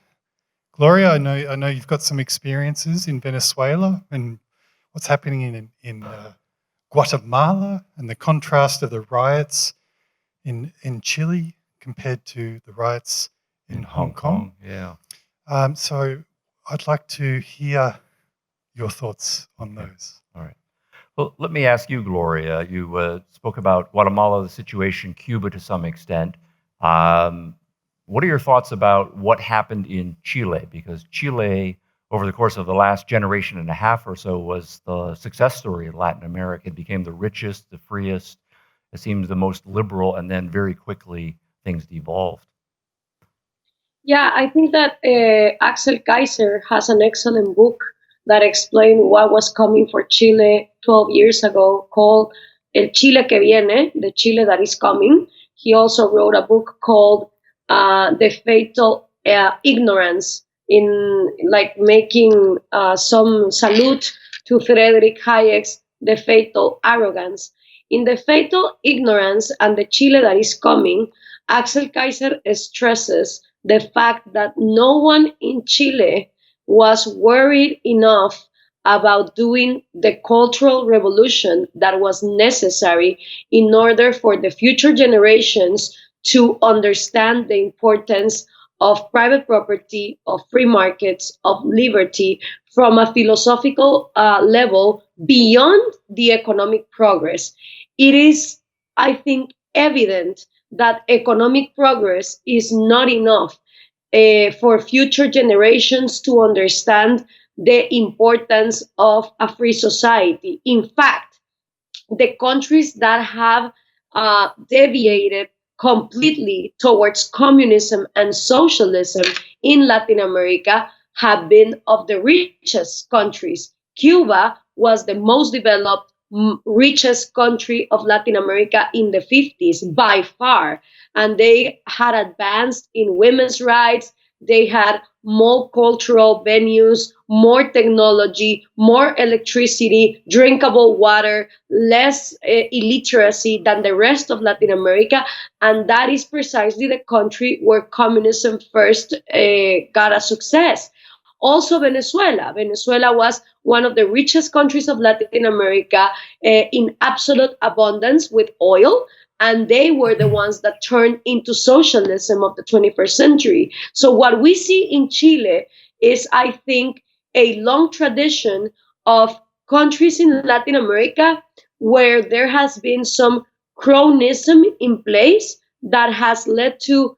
Gloria, I know you've got some experiences in Venezuela and what's happening in Guatemala and the contrast of the riots in Chile compared to the riots in Hong Kong. Yeah. So I'd like to hear your thoughts on those. All right. Well, let me ask you, Gloria. You spoke about Guatemala, the situation, Cuba to some extent. What are your thoughts about what happened in Chile? Because Chile, over the course of the last generation and a half or so, was the success story in Latin America. It became the richest, the freest, it seems the most liberal, and then very quickly things devolved. Yeah, I think that Axel Kaiser has an excellent book that explains what was coming for Chile 12 years ago called El Chile que viene, the Chile that is coming. He also wrote a book called The Fatal Ignorance, in like making some salute to Friedrich Hayek's The Fatal Arrogance. In The Fatal Ignorance and the Chile that is coming, Axel Kaiser stresses the fact that no one in Chile was worried enough about doing the cultural revolution that was necessary in order for the future generations to understand the importance of private property, of free markets, of liberty from a philosophical level beyond the economic progress. It is, I think, evident that economic progress is not enough for future generations to understand the importance of a free society. In fact, the countries that have deviated completely towards communism and socialism in Latin America have been of the richest countries. Cuba was the most developed, richest country of Latin America in the 50s by far. And they had advanced in women's rights. They had more cultural venues, more technology, more electricity, drinkable water, less illiteracy than the rest of Latin America. And that is precisely the country where communism first got a success. Also, Venezuela. Venezuela was one of the richest countries of Latin America in absolute abundance with oil. And they were the ones that turned into socialism of the 21st century. So, what we see in Chile is, I think, a long tradition of countries in Latin America where there has been some cronyism in place that has led to,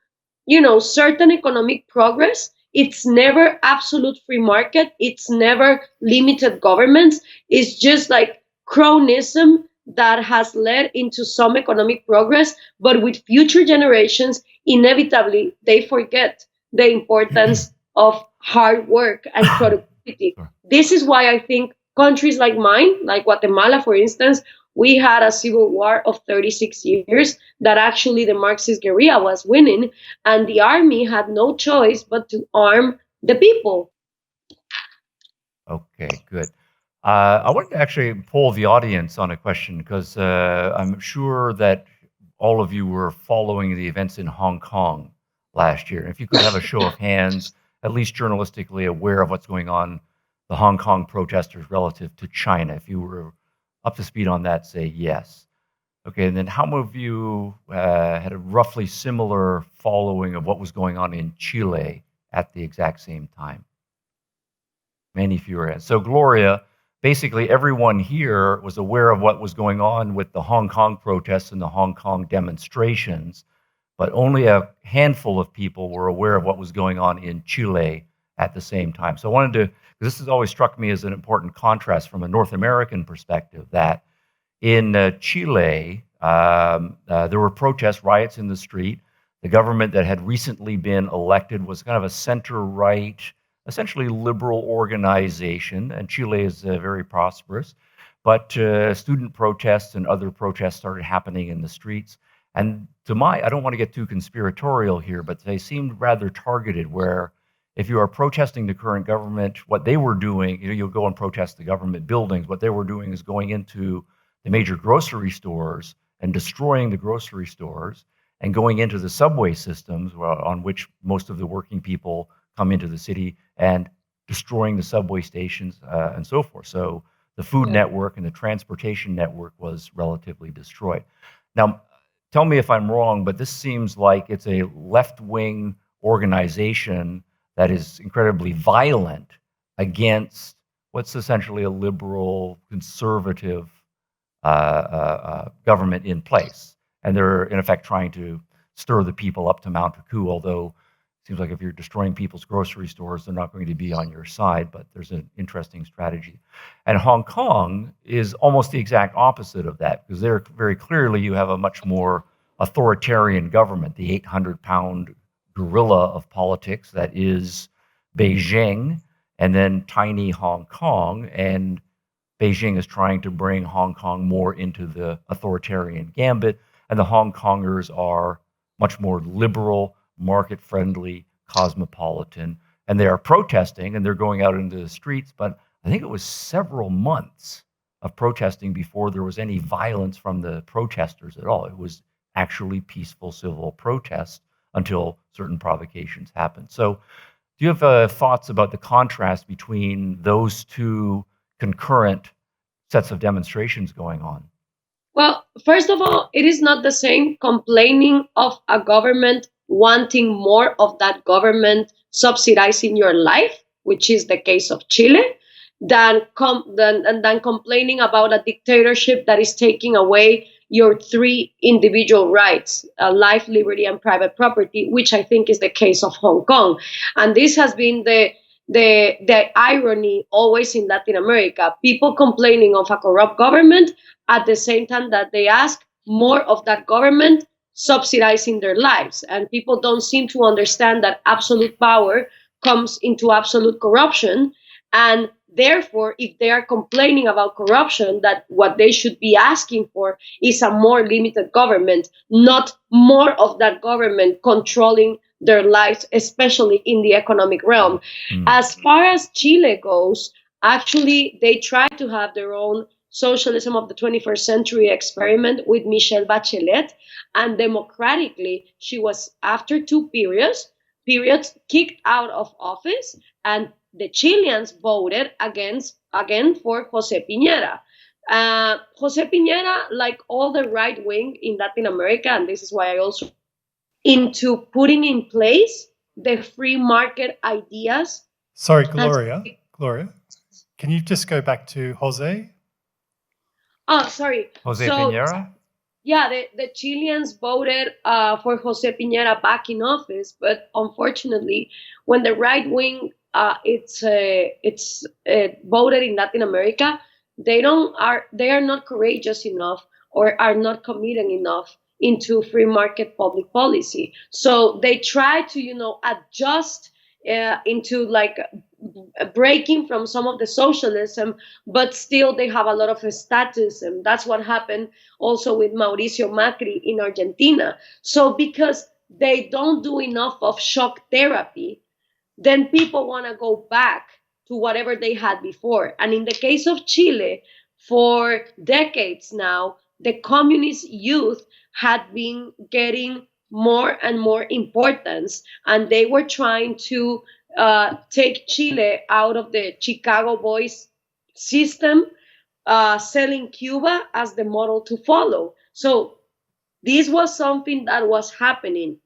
certain economic progress. It's never absolute free market. It's never limited governments. It's just like cronyism that has led into some economic progress, but with future generations, inevitably they forget the importance of hard work and productivity. This is why I think countries like mine, like Guatemala, for instance, we had a civil war of 36 years that actually the Marxist guerrilla was winning, and the army had no choice but to arm the people. Okay, good. I wanted to actually poll the audience on a question because I'm sure that all of you were following the events in Hong Kong last year. If you could have a show of hands, at least journalistically aware of what's going on, the Hong Kong protesters relative to China, if you were up to speed on that say yes. Okay, and then how many of you had a roughly similar following of what was going on in Chile at the exact same time? Many fewer hands. So Gloria, basically everyone here was aware of what was going on with the Hong Kong protests and the Hong Kong demonstrations, but only a handful of people were aware of what was going on in Chile at the same time. So I wanted to, because this has always struck me as an important contrast from a North American perspective, that in Chile, there were protests, riots in the street. The government that had recently been elected was kind of a center-right, essentially liberal organization, and Chile is very prosperous. But student protests and other protests started happening in the streets. And I don't want to get too conspiratorial here, but they seemed rather targeted, where if you are protesting the current government, what they were doing, you'll go and protest the government buildings. What they were doing is going into the major grocery stores and destroying the grocery stores and going into the subway systems on which most of the working people come into the city and destroying the subway stations and so forth. So the food network and the transportation network was relatively destroyed. Now, tell me if I'm wrong, but this seems like it's a left-wing organization that is incredibly violent against what's essentially a liberal, conservative government in place. And they're, in effect, trying to stir the people up to mount a coup, although it seems like if you're destroying people's grocery stores, they're not going to be on your side, but there's an interesting strategy. And Hong Kong is almost the exact opposite of that, because there very clearly you have a much more authoritarian government, the 800-pound gorilla of politics that is Beijing, and then tiny Hong Kong, and Beijing is trying to bring Hong Kong more into the authoritarian gambit, and the Hong Kongers are much more liberal, market-friendly, cosmopolitan, and they are protesting, and they're going out into the streets, but I think it was several months of protesting before there was any violence from the protesters at all. It was actually peaceful civil protest until certain provocations happened. So do you have thoughts about the contrast between those two concurrent sets of demonstrations going on? Well, first of all, it is not the same complaining of a government wanting more of that government subsidizing your life, which is the case of Chile, than complaining about a dictatorship that is taking away your three individual rights, life, liberty, and private property, which I think is the case of Hong Kong. And this has been the irony always in Latin America, people complaining of a corrupt government at the same time that they ask more of that government subsidizing their lives. And people don't seem to understand that absolute power comes into absolute corruption. And therefore, if they are complaining about corruption, that what they should be asking for is a more limited government, not more of that government controlling their lives, especially in the economic realm. As far as Chile goes, actually, they try to have their own socialism of the 21st century experiment with Michelle Bachelet, and democratically, she was, after two periods, kicked out of office, and the Chileans voted again for Jose Piñera. Jose Piñera, like all the right wing in Latin America, and this is why I also into putting in place the free market ideas. Sorry, Gloria, can you just go back to Jose? Oh, sorry. Jose Piñera? Yeah, the Chileans voted for Jose Piñera back in office, but unfortunately, when the right wing it's voted in Latin America, they are not courageous enough or are not committed enough into free market public policy. So they try to adjust into like breaking from some of the socialism, but still they have a lot of statusism. That's what happened also with Mauricio Macri in Argentina. So because they don't do enough of shock therapy, then people want to go back to whatever they had before. And in the case of Chile, for decades now, the communist youth had been getting more and more importance, and they were trying to take Chile out of the Chicago Boys system selling Cuba as the model to follow. So this was something that was happening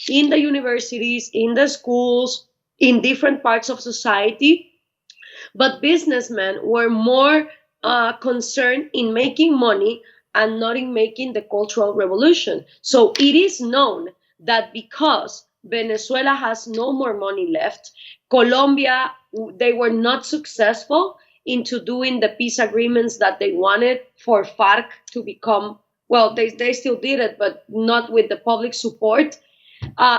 in the universities, in the schools, in different parts of society. But businessmen were more concerned in making money and not in making the cultural revolution. So it is known that because Venezuela has no more money left, Colombia, they were not successful into doing the peace agreements that they wanted for FARC to become, well, they still did it, but not with the public support.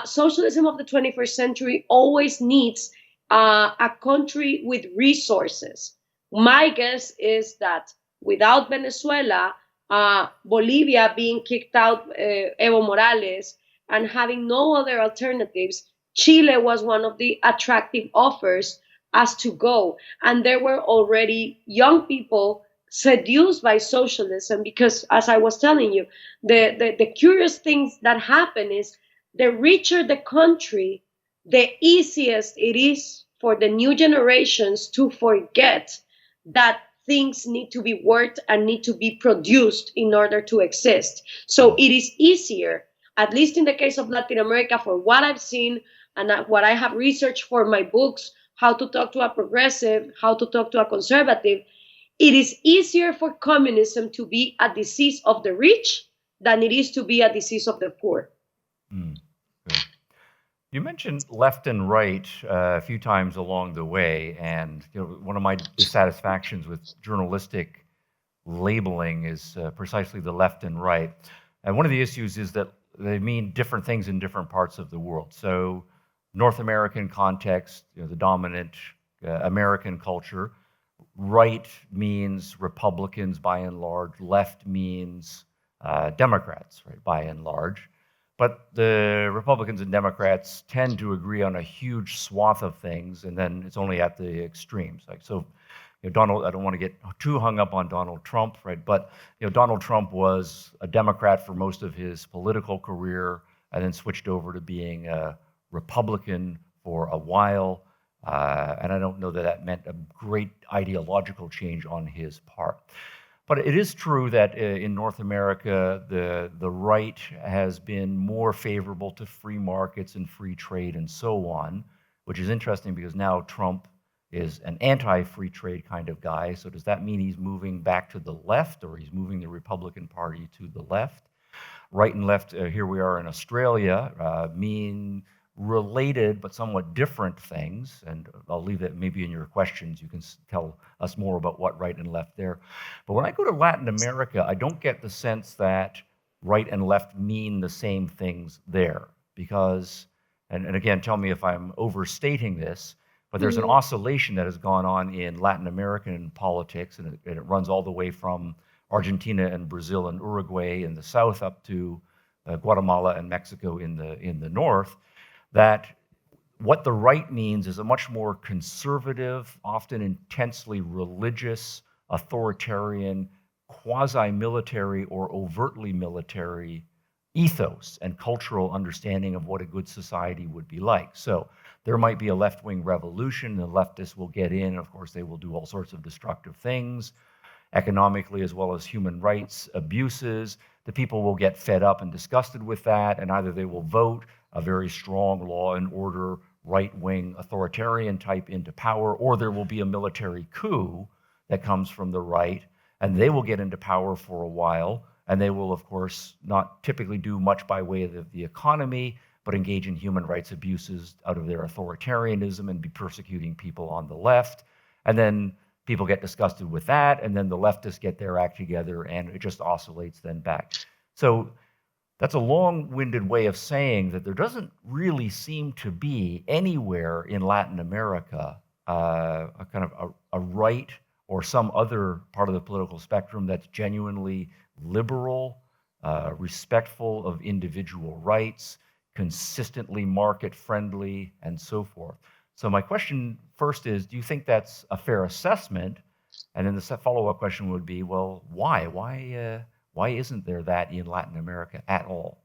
Socialism of the 21st century always needs a country with resources. My guess is that without Venezuela, Bolivia being kicked out, Evo Morales, and having no other alternatives, Chile was one of the attractive offers as to go. And there were already young people seduced by socialism because, as I was telling you, the curious things that happen is the richer the country, the easiest it is for the new generations to forget that things need to be worked and need to be produced in order to exist. So it is easier, at least in the case of Latin America, for what I've seen and what I have researched for my books, How to Talk to a Progressive, How to Talk to a Conservative. It is easier for communism to be a disease of the rich than it is to be a disease of the poor. Good. You mentioned left and right a few times along the way, and one of my dissatisfactions with journalistic labeling is precisely the left and right. And one of the issues is that they mean different things in different parts of the world. So, North American context, the dominant American culture, right means Republicans by and large, left means Democrats, right, by and large. But the Republicans and Democrats tend to agree on a huge swath of things, and then it's only at the extremes. Like so, Donald. I don't want to get too hung up on Donald Trump, right? But Donald Trump was a Democrat for most of his political career, and then switched over to being a Republican for a while. And I don't know that that meant a great ideological change on his part. But it is true that in North America, the right has been more favorable to free markets and free trade and so on, which is interesting because now Trump is an anti-free trade kind of guy. So does that mean he's moving back to the left, or he's moving the Republican Party to the left? Right and left, here we are in Australia, mean related but somewhat different things, and I'll leave that maybe in your questions. You can tell us more about what right and left there. But when I go to Latin America, I don't get the sense that right and left mean the same things there, because, and again, tell me if I'm overstating this, but there's an oscillation that has gone on in Latin American politics, and it runs all the way from Argentina and Brazil and Uruguay in the south up to Guatemala and Mexico in the north, that what the right means is a much more conservative, often intensely religious, authoritarian, quasi-military or overtly military ethos and cultural understanding of what a good society would be like. So there might be a left-wing revolution, the leftists will get in, of course they will do all sorts of destructive things, economically as well as human rights abuses. The people will get fed up and disgusted with that, and either they will vote a very strong law and order, right-wing authoritarian type into power, or there will be a military coup that comes from the right, and they will get into power for a while, and they will, of course, not typically do much by way of the economy, but engage in human rights abuses out of their authoritarianism and be persecuting people on the left. And then people get disgusted with that, and then the leftists get their act together, and it just oscillates then back. So that's a long-winded way of saying that there doesn't really seem to be anywhere in Latin America a kind of a right or some other part of the political spectrum that's genuinely liberal, respectful of individual rights, consistently market-friendly, and so forth. So my question first is, do you think that's a fair assessment? And then the follow-up question would be, well, why? Why isn't there that in Latin America at all?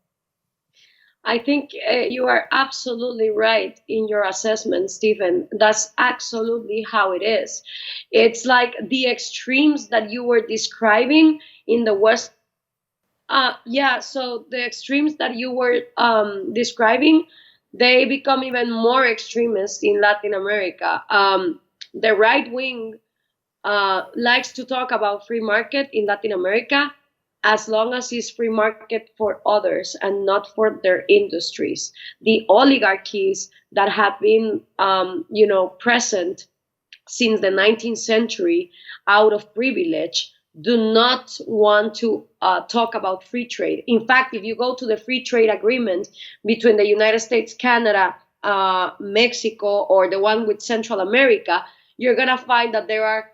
I think you are absolutely right in your assessment, Stephen. That's absolutely how it is. It's like the extremes that you were describing in the West. Yeah, so the extremes that you were describing, they become even more extremist in Latin America. The right wing likes to talk about free market in Latin America as long as it's free market for others and not for their industries. The oligarchies that have been, present since the 19th century out of privilege do not want to talk about free trade. In fact, if you go to the free trade agreement between the United States, Canada, Mexico, or the one with Central America, you're going to find that there are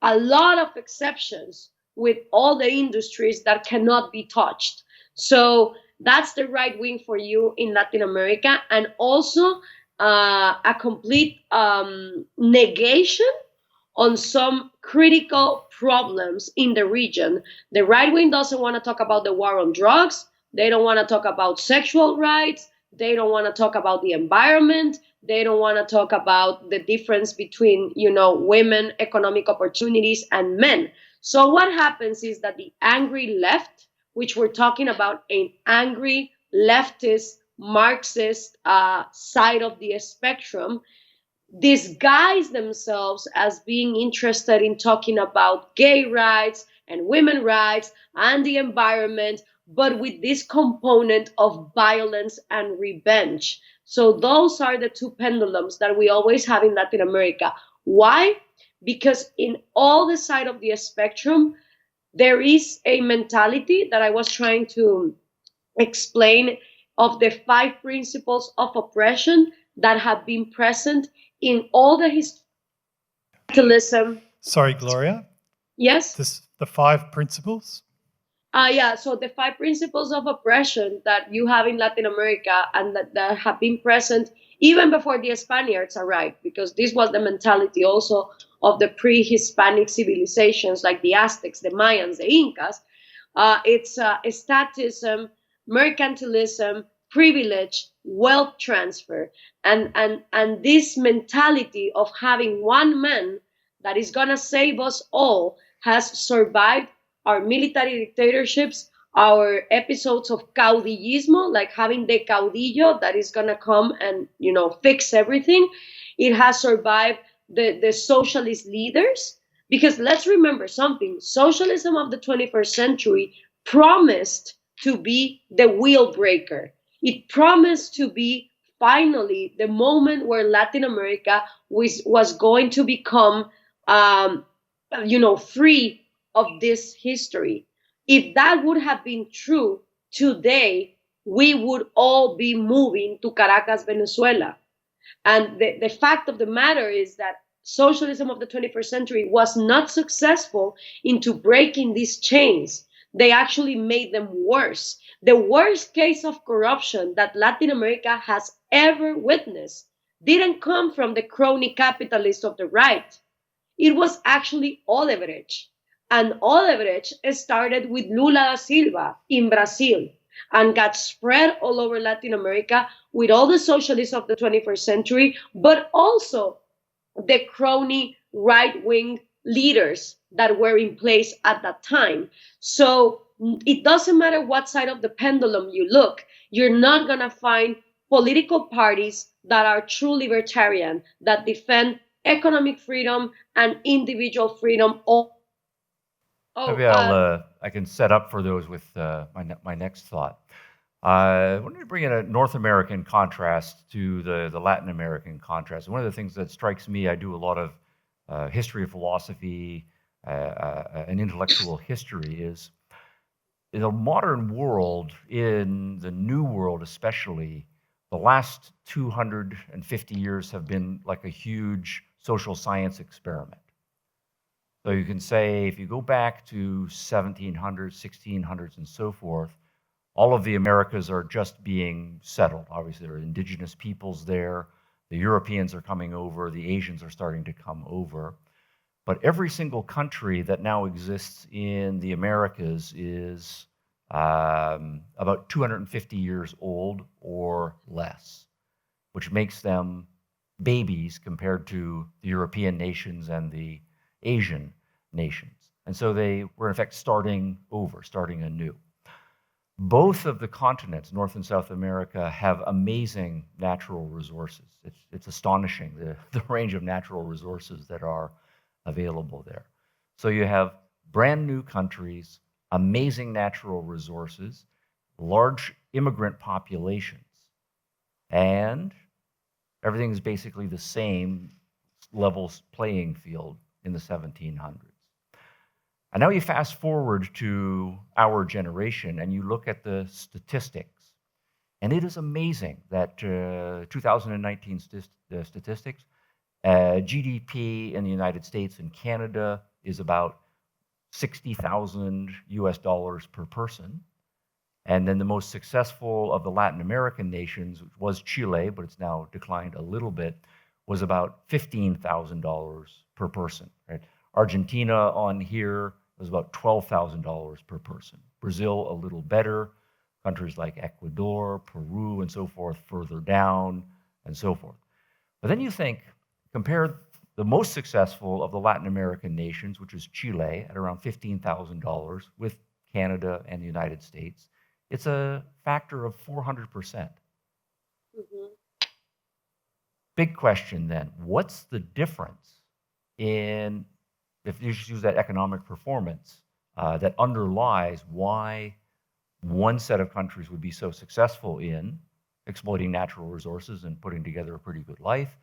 a lot of exceptions with all the industries that cannot be touched. So that's the right wing for you in Latin America, and also a complete negation on some critical problems in the region. The right wing doesn't want to talk about the war on drugs. They don't want to talk about sexual rights. They don't want to talk about the environment. They don't want to talk about the difference between, women, economic opportunities, and men. So what happens is that the angry left, which we're talking about an angry leftist, Marxist side of the spectrum, disguise themselves as being interested in talking about gay rights and women rights and the environment, but with this component of violence and revenge. So those are the two pendulums that we always have in Latin America. Why? Because in all the side of the spectrum, there is a mentality that I was trying to explain of the 5 principles of oppression that have been present in all the capitalism. Sorry, Gloria. Yes. The 5 principles. Yeah. So the 5 principles of oppression that you have in Latin America and that have been present even before the Spaniards arrived, because this was the mentality also of the pre-Hispanic civilizations like the Aztecs, the Mayans, the Incas. It's statism, mercantilism, privilege, wealth transfer, and this mentality of having one man that is gonna save us all has survived our military dictatorships, our episodes of caudillismo, like having the caudillo that is gonna come and fix everything. It has survived the socialist leaders, because let's remember something: socialism of the 21st century promised to be the wheel breaker. It promised to be finally the moment where Latin America was going to become, free of this history. If that would have been true today, we would all be moving to Caracas, Venezuela. And the fact of the matter is that socialism of the 21st century was not successful into breaking these chains. They actually made them worse. The worst case of corruption that Latin America has ever witnessed didn't come from the crony capitalists of the right. It was actually Odebrecht. And Odebrecht started with Lula da Silva in Brazil and got spread all over Latin America with all the socialists of the 21st century, but also the crony right wing leaders that were in place at that time. So it doesn't matter what side of the pendulum you look, you're not going to find political parties that are true libertarian, that defend economic freedom and individual freedom. Maybe I can set up for those with my next thought. I wanted to bring in a North American contrast to the Latin American contrast. One of the things that strikes me, I do a lot of history of philosophy and intellectual history, is in the modern world, in the New World especially, the last 250 years have been like a huge social science experiment. So you can say, if you go back to 1700s, 1600s, and so forth, all of the Americas are just being settled. Obviously, there are indigenous peoples there. The Europeans are coming over. The Asians are starting to come over. But every single country that now exists in the Americas is about 250 years old or less, which makes them babies compared to the European nations and the Asian nations. And so they were, in effect, starting over, starting anew. Both of the continents, North and South America, have amazing natural resources. It's astonishing, the range of natural resources that are available there. So you have brand new countries, amazing natural resources, large immigrant populations, and everything is basically the same level playing field in the 1700s. And now you fast forward to our generation and you look at the statistics. And it is amazing that 2019 statistics, GDP in the United States and Canada is about 60,000 US dollars per person. And then the most successful of the Latin American nations, which was Chile, but it's now declined a little bit, was about $15,000 per person. Right? Argentina on here was about $12,000 per person. Brazil a little better. Countries like Ecuador, Peru, and so forth further down, and so forth. But then you think, compare the most successful of the Latin American nations, which is Chile, at around $15,000, with Canada and the United States. It's a factor of 400%. Mhm. Big question then, what's the difference in, if you just use that economic performance, that underlies why one set of countries would be so successful in exploiting natural resources and putting together a pretty good life,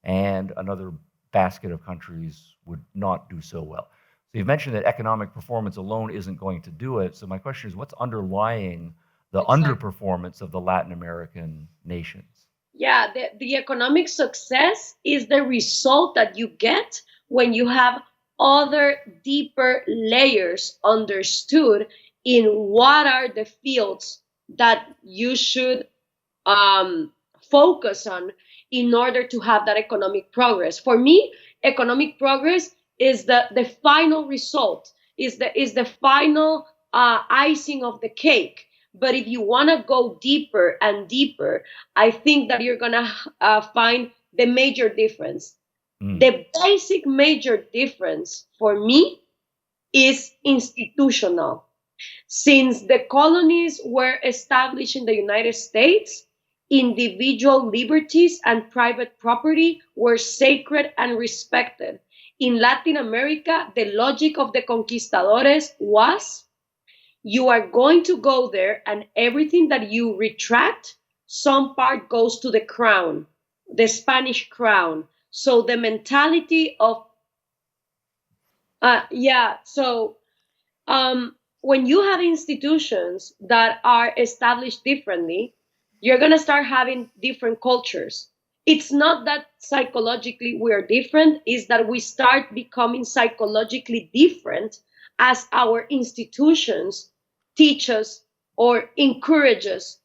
and another basket of countries would not do so well. So you've mentioned that economic performance alone isn't going to do it. So my question is, what's underlying the Exactly. underperformance of the Latin American nations? Yeah, the economic success is the result that you get when you have other deeper layers understood in what are the fields that you should focus on in order to have that economic progress. For me, economic progress is the final result, is the final icing of the cake. But if you want to go deeper and deeper, I think that you're going to find the major difference. The basic major difference for me is institutional. Since the colonies were established in the United States, individual liberties and private property were sacred and respected. In Latin America, the logic of the conquistadores was you are going to go there and everything that you retract, some part goes to the crown, the Spanish crown. So the mentality of, so when you have institutions that are established differently, you're going to start having different cultures. It's not that psychologically we're different, it's that we start becoming psychologically different as our institutions teach us or encourage us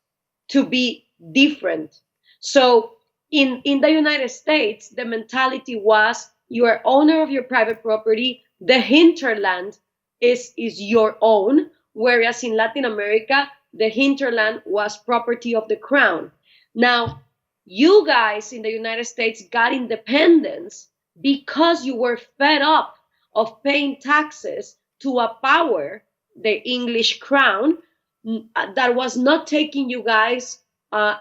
to be different. So in the United States, the mentality was you are owner of your private property, the hinterland is your own, whereas in Latin America, the hinterland was property of the crown. Now, you guys in the United States got independence because you were fed up of paying taxes to a power, the English crown, that was not taking you guys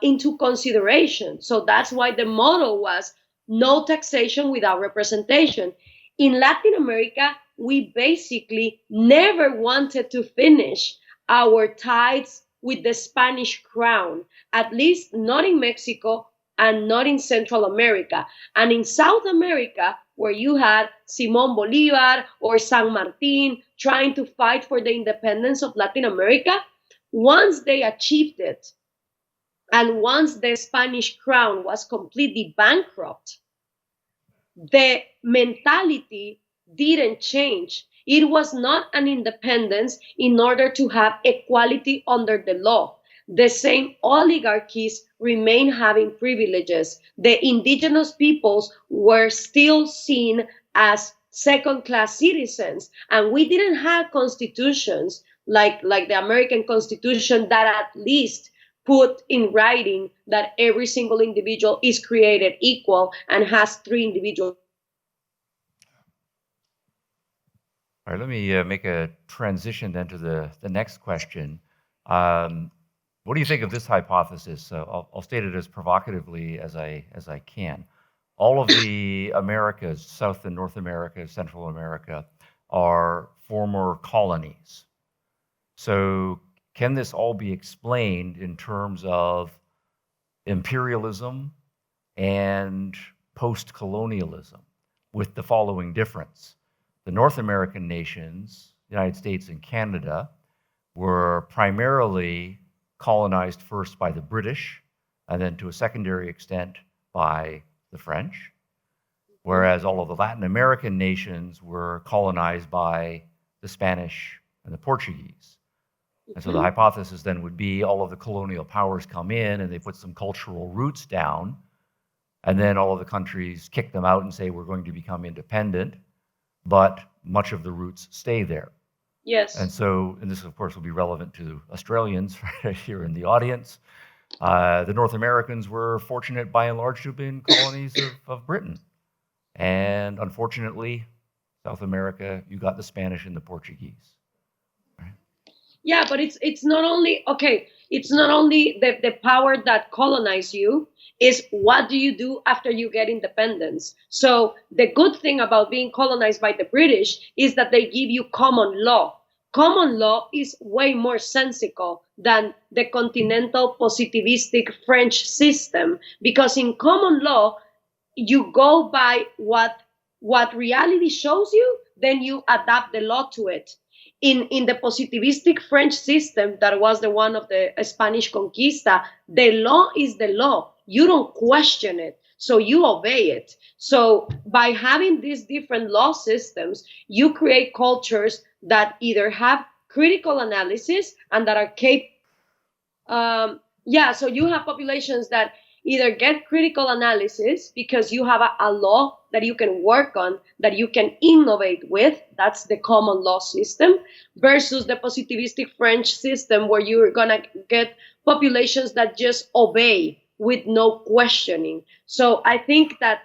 into consideration. So that's why the motto was no taxation without representation. In Latin America, we basically never wanted to finish our ties with the Spanish crown, at least not in Mexico and not in Central America. And in South America, where you had Simon Bolivar or San Martin trying to fight for the independence of Latin America, once they achieved it, and once the Spanish crown was completely bankrupt, the mentality didn't change. It was not an independence in order to have equality under the law. The same oligarchies remain having privileges. The indigenous peoples were still seen as second class citizens, and we didn't have constitutions like the American Constitution, that at least put in writing that every single individual is created equal and has three individual. All right, let me make a transition then to the next question. What do you think of this hypothesis? I'll state it as provocatively as I can. All of the Americas, South and North America, Central America, are former colonies. So can this all be explained in terms of imperialism and post-colonialism, with the following difference? The North American nations, the United States and Canada, were primarily colonized first by the British, and then to a secondary extent by the French, whereas all of the Latin American nations were colonized by the Spanish and the Portuguese. And so the hypothesis then would be all of the colonial powers come in and they put some cultural roots down, and then all of the countries kick them out and say, we're going to become independent, but much of the roots stay there. Yes. And so, and this of course will be relevant to Australians right here in the audience. The North Americans were fortunate by and large to have been colonies of Britain. And unfortunately, South America, you got the Spanish and the Portuguese. Yeah, but it's not only, okay, it's not only the power that colonized you, is what do you do after you get independence? So the good thing about being colonized by the British is that they give you common law. Common law is way more sensical than the continental positivistic French system, because in common law, you go by what reality shows you, then you adapt the law to it. In the positivistic French system, that was the one of the Spanish Conquista, the law is the law. You don't question it, so you obey it. So by having these different law systems, you create cultures that either have critical analysis and that are capable. So you have populations that either get critical analysis because you have a law that you can work on, that you can innovate with. That's the common law system, versus the positivistic French system, where you're going to get populations that just obey with no questioning. So I think that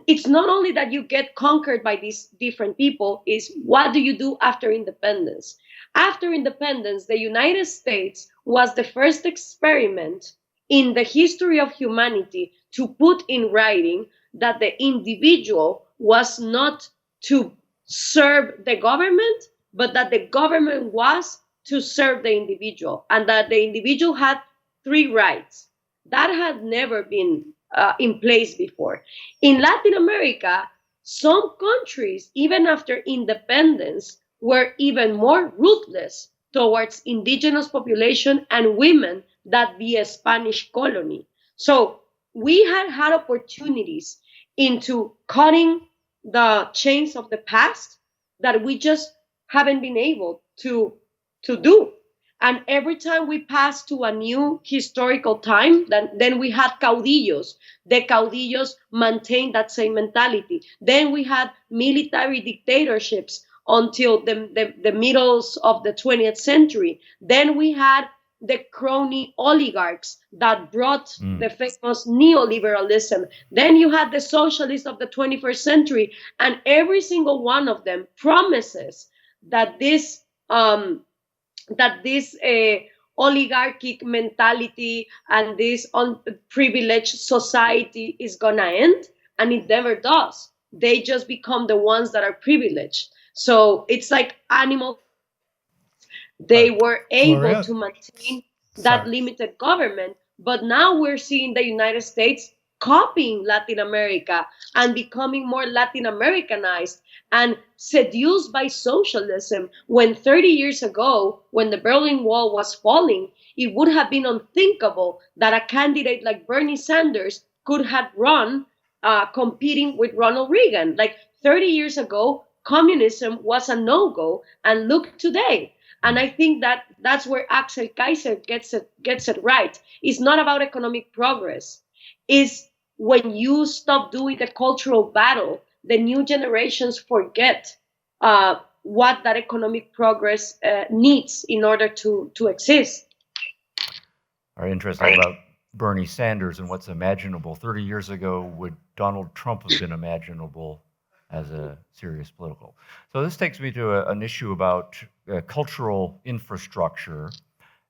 it's not only that you get conquered by these different people, is what do you do after independence? After independence, the United States was the first experiment in the history of humanity to put in writing that the individual was not to serve the government, but that the government was to serve the individual, and that the individual had three rights. That had never been in place before. In Latin America, some countries, even after independence, were even more ruthless towards indigenous population and women than the Spanish colony. So we had opportunities into cutting the chains of the past that we just haven't been able to do. And every time we pass to a new historical time, then we had caudillos. The caudillos maintained that same mentality. Then we had military dictatorships until the middles of the 20th century. Then we had the crony oligarchs that brought the famous neoliberalism. Then you had the socialists of the 21st century, and every single one of them promises that this oligarchic mentality and this unprivileged society is gonna end, and it never does. They just become the ones that are privileged. So it's like animal. They were able Gloria, to maintain that limited government, but now we're seeing the United States copying Latin America and becoming more Latin Americanized and seduced by socialism, when 30 years ago, when the Berlin Wall was falling, it would have been unthinkable that a candidate like Bernie Sanders could have run competing with Ronald Reagan. Like 30 years ago, communism was a no-go, and look today. And I think that that's where Axel Kaiser gets it right. It's not about economic progress. It's when you stop doing the cultural battle, the new generations forget what that economic progress needs in order to exist. Are interesting about Bernie Sanders and what's imaginable. 30 years ago, would Donald Trump have been imaginable as a serious political? So this takes me to an issue about cultural infrastructure.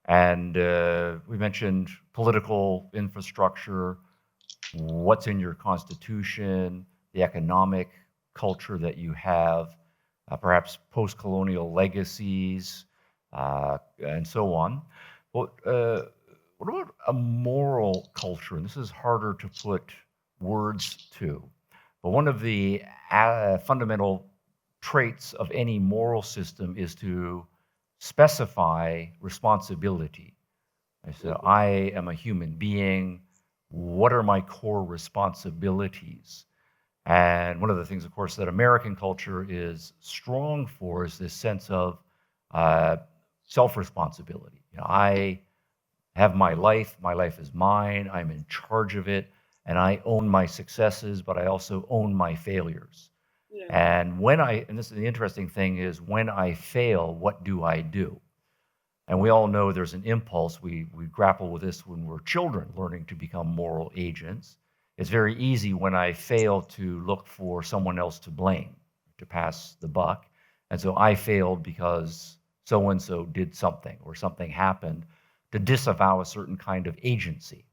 And we mentioned political infrastructure, what's in your constitution, the economic culture that you have, perhaps post-colonial legacies, and so on. Well, what about a moral culture? And this is harder to put words to. But one of the fundamental traits of any moral system is to specify responsibility. I said, I am a human being. What are my core responsibilities? And one of the things, of course, that American culture is strong for is this sense of self-responsibility. I have my life is mine, I'm in charge of it, and I own my successes, but I also own my failures. Yeah. And this is the interesting thing is when I fail, what do I do? And we all know there's an impulse. We grapple with this when we're children, learning to become moral agents. It's very easy when I fail to look for someone else to blame, to pass the buck. And so I failed because so-and-so did something or something happened, to disavow a certain kind of agency.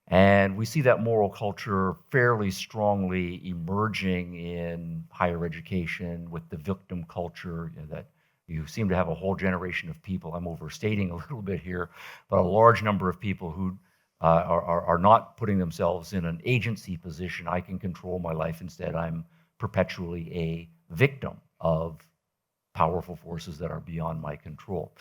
And we see that moral culture fairly strongly emerging in higher education with the victim culture, that you seem to have a whole generation of people, I'm overstating a little bit here, but a large number of people who are not putting themselves in an agency position. I can control my life. Instead, I'm perpetually a victim of powerful forces that are beyond my control.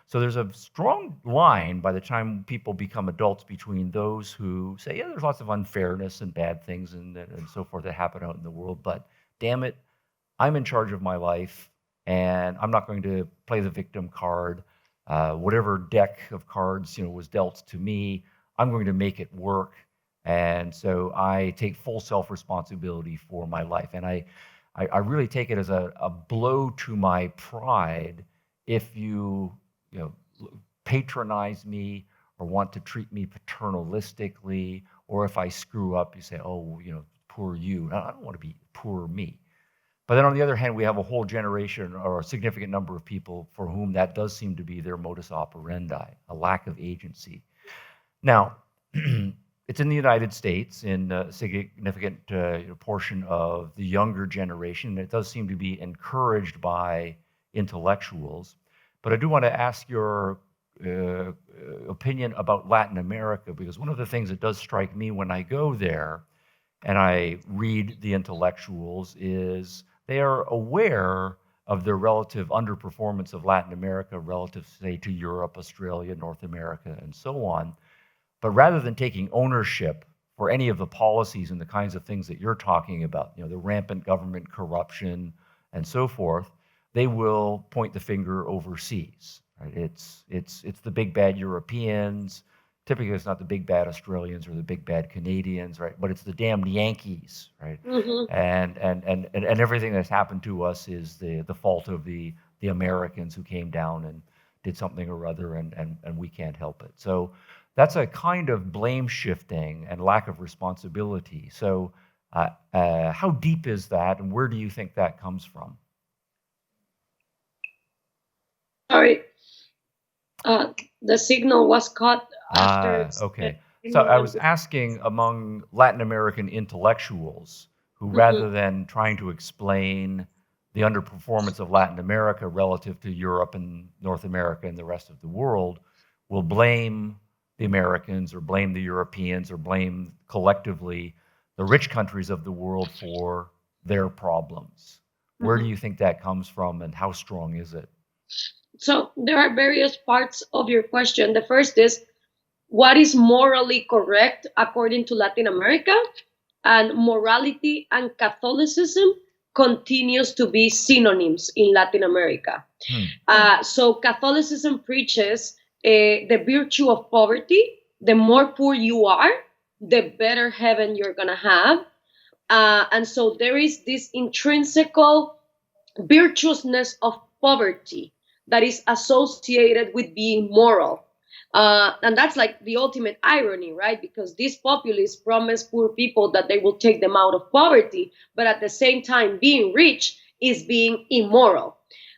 So there's a strong line by the time people become adults between those who say, yeah, there's lots of unfairness and bad things and so forth that happen out in the world, but damn it, I'm in charge of my life, and I'm not going to play the victim card. Whatever deck of cards was dealt to me, I'm going to make it work. And so I take full self-responsibility for my life. And I really take it as a blow to my pride if you patronize me or want to treat me paternalistically, or if I screw up, you say, oh, poor you. I don't want to be poor me. But then on the other hand, we have a whole generation or a significant number of people for whom that does seem to be their modus operandi, a lack of agency. Now, it's in the United States, in a significant portion of the younger generation. It does seem to be encouraged by intellectuals. But I do want to ask your opinion about Latin America, because one of the things that does strike me when I go there and I read the intellectuals is they are aware of the relative underperformance of Latin America relative, say, to Europe, Australia, North America, and so on. But rather than taking ownership for any of the policies and the kinds of things that you're talking about, the rampant government corruption and so forth, they will point the finger overseas. Right? It's the big bad Europeans. Typically, it's not the big bad Australians or the big bad Canadians, right? But it's the damned Yankees, right? Mm-hmm. And everything that's happened to us is the fault of the Americans who came down and did something or other, and we can't help it. So that's a kind of blame shifting and lack of responsibility. So how deep is that, and where do you think that comes from? Sorry, the signal was cut after. Okay. So I was asking among Latin American intellectuals who, rather than trying to explain the underperformance of Latin America relative to Europe and North America and the rest of the world, will blame the Americans or blame the Europeans or blame collectively the rich countries of the world for their problems. Where do you think that comes from, and how strong is it? So there are various parts of your question. The first is, what is morally correct according to Latin America? And morality and Catholicism continues to be synonyms in Latin America. So Catholicism preaches the virtue of poverty. The more poor you are, the better heaven you're going to have. And so there is this intrinsic virtuousness of poverty that is associated with being moral. And that's like the ultimate irony, right? Because these populists promise poor people that they will take them out of poverty, but at the same time, being rich is being immoral.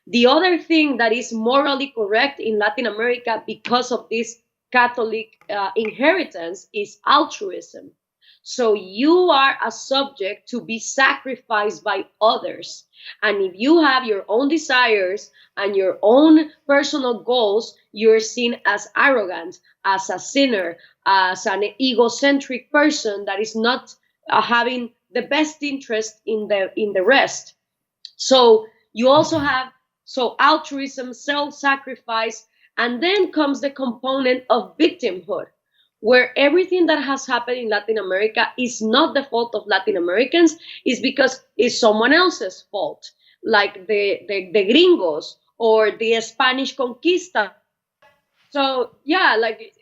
The other thing that is morally correct in Latin America because of this Catholic inheritance is altruism. So you are a subject to be sacrificed by others. And if you have your own desires and your own personal goals, you're seen as arrogant, as a sinner, as an egocentric person that is not having the best interest in the rest. So you also have altruism, self-sacrifice, and then comes the component of victimhood, where everything that has happened in Latin America is not the fault of Latin Americans, is because it's someone else's fault, like the gringos or the Spanish conquista. So yeah, like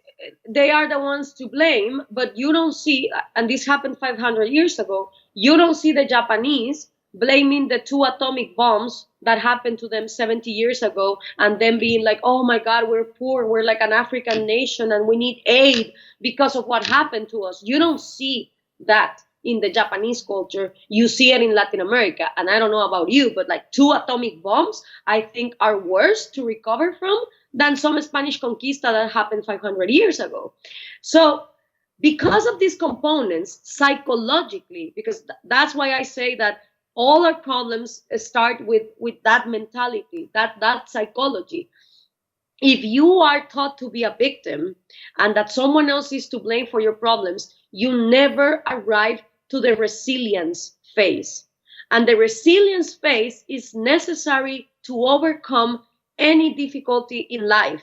they are the ones to blame, but you don't see, and this happened 500 years ago, you don't see the Japanese blaming the two atomic bombs that happened to them 70 years ago and then being like, oh my God, we're poor, we're like an African nation and we need aid because of what happened to us. You don't see that in the Japanese culture. You see it in Latin America. And I don't know about you, but like two atomic bombs, I think are worse to recover from than some Spanish conquista that happened 500 years ago. So, because of these components, psychologically, because that's why I say that all our problems start with that mentality, that psychology. If you are taught to be a victim and that someone else is to blame for your problems, you never arrive to the resilience phase. And the resilience phase is necessary to overcome any difficulty in life.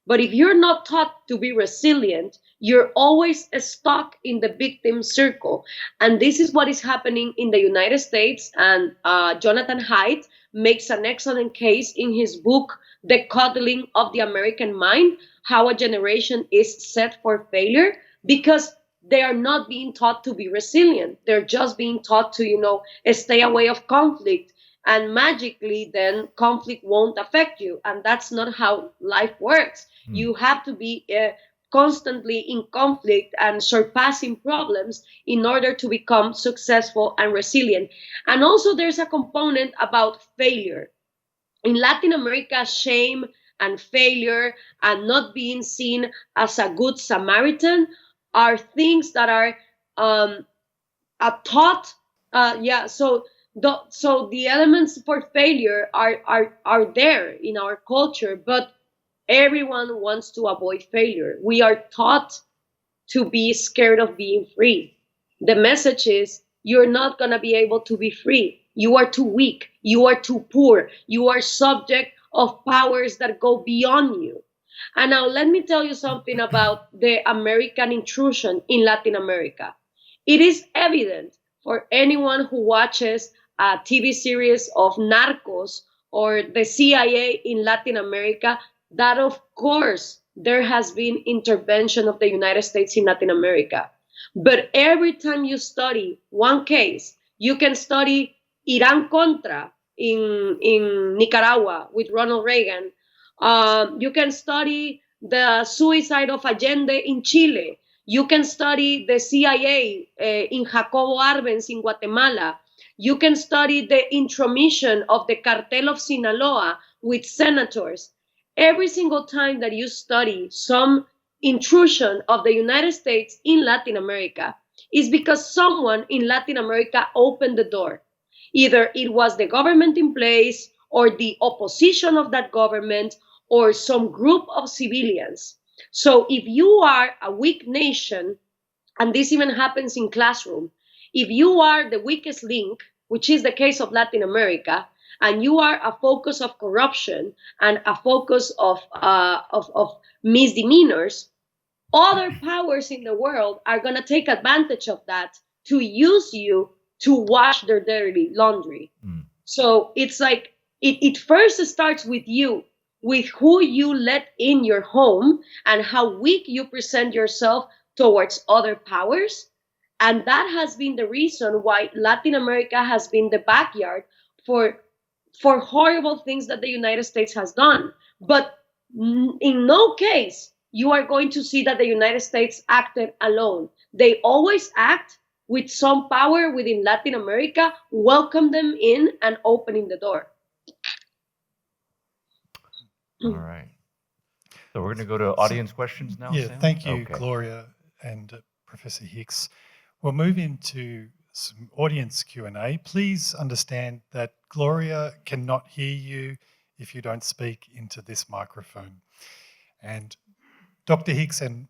But if you're not taught to be resilient, you're always stuck in the victim circle. And this is what is happening in the United States. And Jonathan Haidt makes an excellent case in his book, The Coddling of the American Mind, how a generation is set for failure, because they are not being taught to be resilient. They're just being taught to, stay away of conflict. And magically, then conflict won't affect you. And that's not how life works. You have to be constantly in conflict and surpassing problems in order to become successful and resilient. And also, there's a component about failure. In Latin America, shame and failure and not being seen as a good Samaritan are things that are taught. So the elements for failure are there in our culture, but everyone wants to avoid failure. We are taught to be scared of being free. The message is you're not going to be able to be free. You are too weak. You are too poor. You are subject of powers that go beyond you. And now let me tell you something about the American intrusion in Latin America. It is evident for anyone who watches a TV series of Narcos or the CIA in Latin America that, of course, there has been intervention of the United States in Latin America. But every time you study one case, you can study Iran Contra in Nicaragua with Ronald Reagan. You can study the suicide of Allende in Chile. You can study the CIA in Jacobo Arbenz in Guatemala. You can study the intromission of the cartel of Sinaloa with senators. Every single time that you study some intrusion of the United States in Latin America is because someone in Latin America opened the door. Either it was the government in place or the opposition of that government or some group of civilians. So if you are a weak nation, and this even happens in classroom, if you are the weakest link, which is the case of Latin America, and you are a focus of corruption and a focus of misdemeanors, other powers in the world are going to take advantage of that to use you to wash their dirty laundry. So it's like it first starts with you, with who you let in your home and how weak you present yourself towards other powers. And that has been the reason why Latin America has been the backyard for for horrible things that the United States has done. But in no case you are going to see that the United States acted alone. They always act with some power within Latin America, welcome them in and opening the door. All right. So we're going to go to audience questions now, Yeah, Sam? thank you, Okay. Gloria and Professor Hicks. We'll move into some audience Q&A. Please understand that Gloria cannot hear you if you don't speak into this microphone. And Dr. Hicks and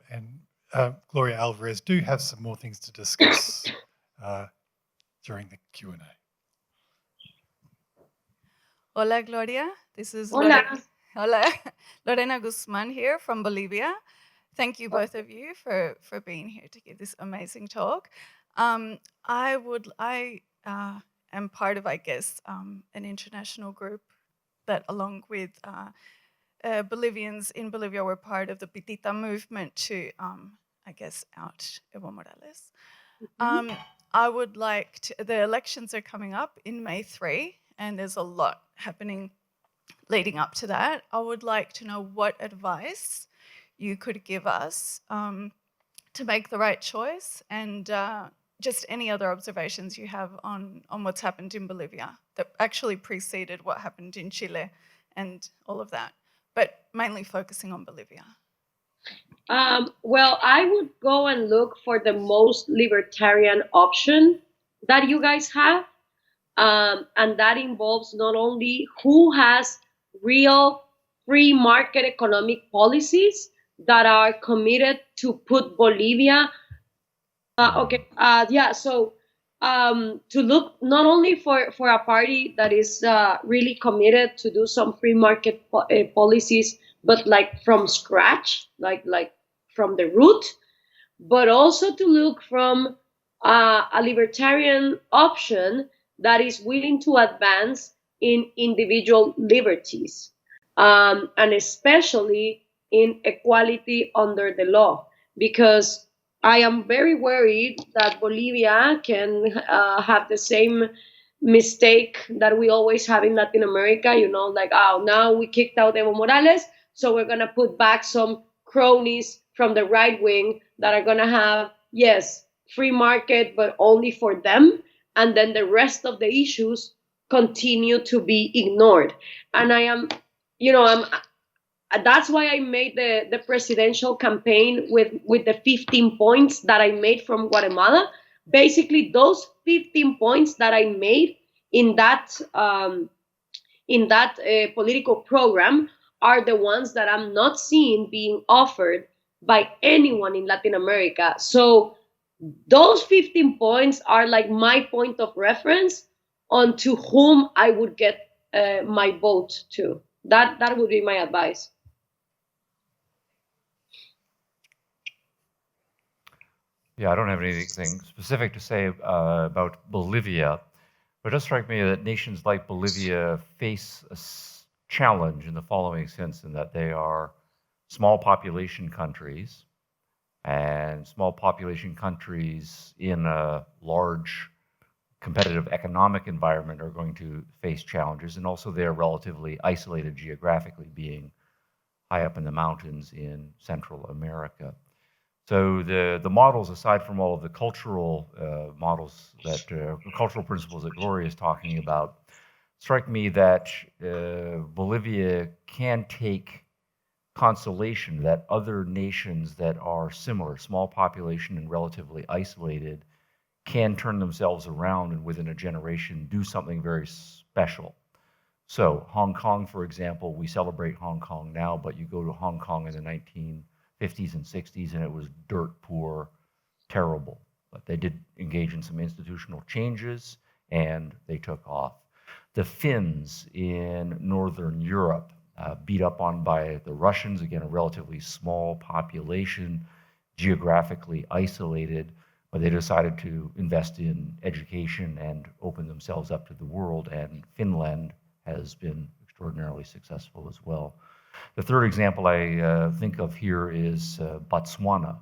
Gloria Alvarez do have some more things to discuss during the Q&A. Hola, Gloria. This is Hola. Hola. Lorena Guzman here from Bolivia. Thank you, both of you, for being here to give this amazing talk. I am part of, I guess, an international group that, along with Bolivians in Bolivia, were part of the Pitita movement to, I guess, out Evo Morales. I would like to, the elections are coming up in May 3, and there's a lot happening leading up to that. I would like to know what advice you could give us to make the right choice, and just any other observations you have on what's happened in Bolivia that actually preceded what happened in Chile and all of that, but mainly focusing on Bolivia. Well, I would go and look for the most libertarian option that you guys have. And that involves not only who has real free market economic policies that are committed to put Bolivia. To look not only for a party that is really committed to do some free market policies, but like from scratch, like from the root, but also to look from a libertarian option that is willing to advance in individual liberties, and especially in equality under the law, because I am very worried that Bolivia can have the same mistake that we always have in Latin America, like, oh, now we kicked out Evo Morales, so we're going to put back some cronies from the right wing that are going to have, yes, free market, but only for them. And then the rest of the issues continue to be ignored. And that's why I made the presidential campaign with the 15 points that I made from Guatemala. Basically, those 15 points that I made in that political program are the ones that I'm not seeing being offered by anyone in Latin America. So those 15 points are like my point of reference on to whom I would get my vote to. That would be my advice. Yeah, I don't have anything specific to say about Bolivia, but it does strike me that nations like Bolivia face a challenge in the following sense, in that they are small population countries, and small population countries in a large competitive economic environment are going to face challenges, and also they're relatively isolated geographically, being high up in the mountains in Central America. So the models, aside from all of the cultural models that cultural principles that Gloria is talking about, strike me that Bolivia can take consolation that other nations that are similar, small population and relatively isolated, can turn themselves around and within a generation do something very special. So Hong Kong, for example, we celebrate Hong Kong now, but you go to Hong Kong in the 1950s and 60s and it was dirt poor, terrible. But they did engage in some institutional changes and they took off. The Finns in Northern Europe, beat up on by the Russians, again, a relatively small population, geographically isolated, but they decided to invest in education and open themselves up to the world, and Finland has been extraordinarily successful as well. The third example I think of here is Botswana,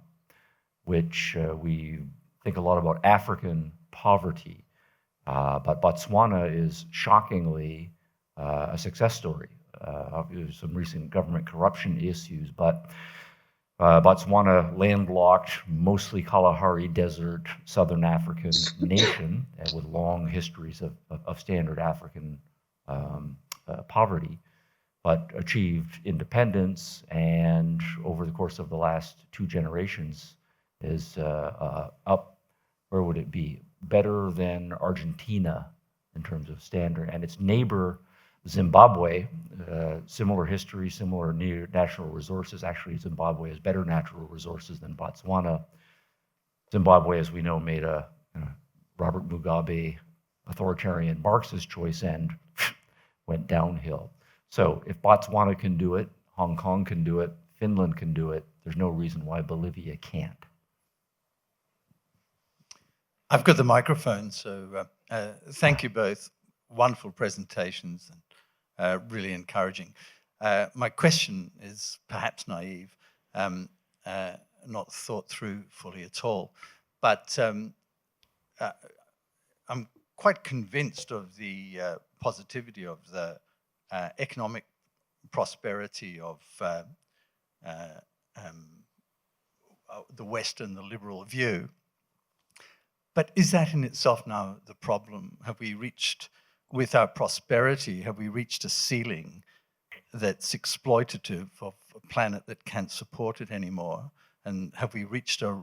which we think a lot about African poverty, but Botswana is shockingly a success story. There's some recent government corruption issues, but Botswana, landlocked, mostly Kalahari Desert, southern African nation with long histories of standard African poverty, but achieved independence, and over the course of the last 2 generations is up, where would it be? Better than Argentina in terms of standard. And its neighbor, Zimbabwe, similar history, similar natural resources. Actually, Zimbabwe has better natural resources than Botswana. Zimbabwe, as we know, made a Robert Mugabe authoritarian Marxist choice and went downhill. So if Botswana can do it, Hong Kong can do it, Finland can do it, there's no reason why Bolivia can't. I've got the microphone, so thank you both. Wonderful presentations and really encouraging. My question is perhaps naive, not thought through fully at all, but I'm quite convinced of the positivity of the economic prosperity of the Western, the liberal view. But is that in itself now the problem? Have we reached, with our prosperity, have we reached a ceiling that's exploitative of a planet that can't support it anymore? And have we reached a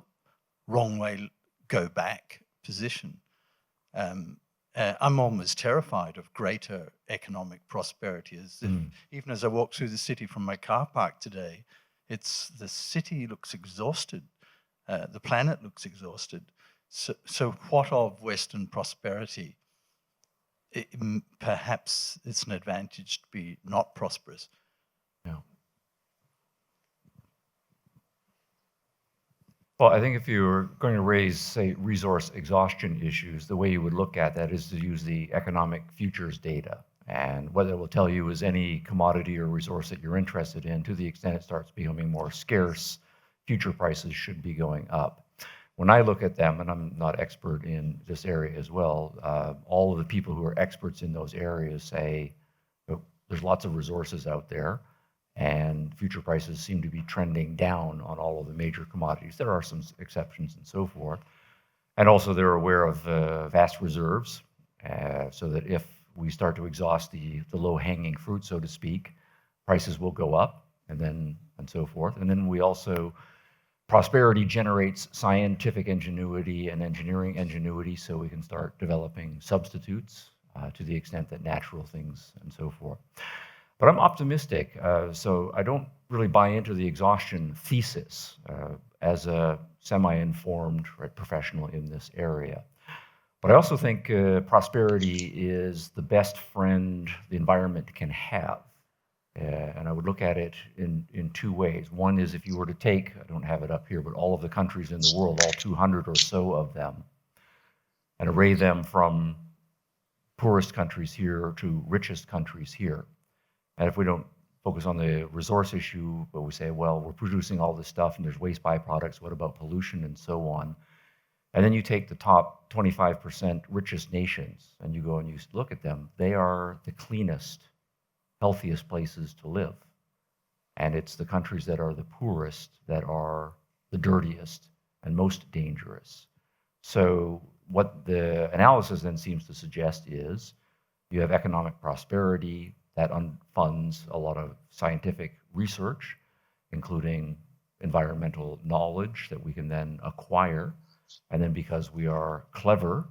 wrong way, go back position? I'm almost terrified of greater economic prosperity. As if, even as I walk through the city from my car park today, the city looks exhausted. The planet looks exhausted. So what of Western prosperity? Perhaps it's an advantage to be not prosperous. Yeah. Well, I think if you're going to raise, say, resource exhaustion issues, the way you would look at that is to use the economic futures data. And what it will tell you is any commodity or resource that you're interested in, to the extent it starts becoming more scarce, future prices should be going up. When I look at them, and I'm not expert in this area as well, all of the people who are experts in those areas say, there's lots of resources out there, and future prices seem to be trending down on all of the major commodities. There are some exceptions and so forth. And also they're aware of vast reserves, so that if we start to exhaust the low-hanging fruit, so to speak, prices will go up, and so forth. And then we also, prosperity generates scientific ingenuity and engineering ingenuity, so we can start developing substitutes to the extent that natural things and so forth. But I'm optimistic, so I don't really buy into the exhaustion thesis as a semi-informed professional in this area. But I also think prosperity is the best friend the environment can have. And I would look at it in 2 ways. One is if you were to take, I don't have it up here, but all of the countries in the world, all 200 or so of them, and array them from poorest countries here to richest countries here. And if we don't focus on the resource issue, but we say, well, we're producing all this stuff and there's waste byproducts, what about pollution and so on? And then you take the top 25% richest nations and you go and you look at them, they are the cleanest, healthiest places to live. And it's the countries that are the poorest that are the dirtiest and most dangerous. So what the analysis then seems to suggest is you have economic prosperity that funds a lot of scientific research, including environmental knowledge that we can then acquire. And then because we are clever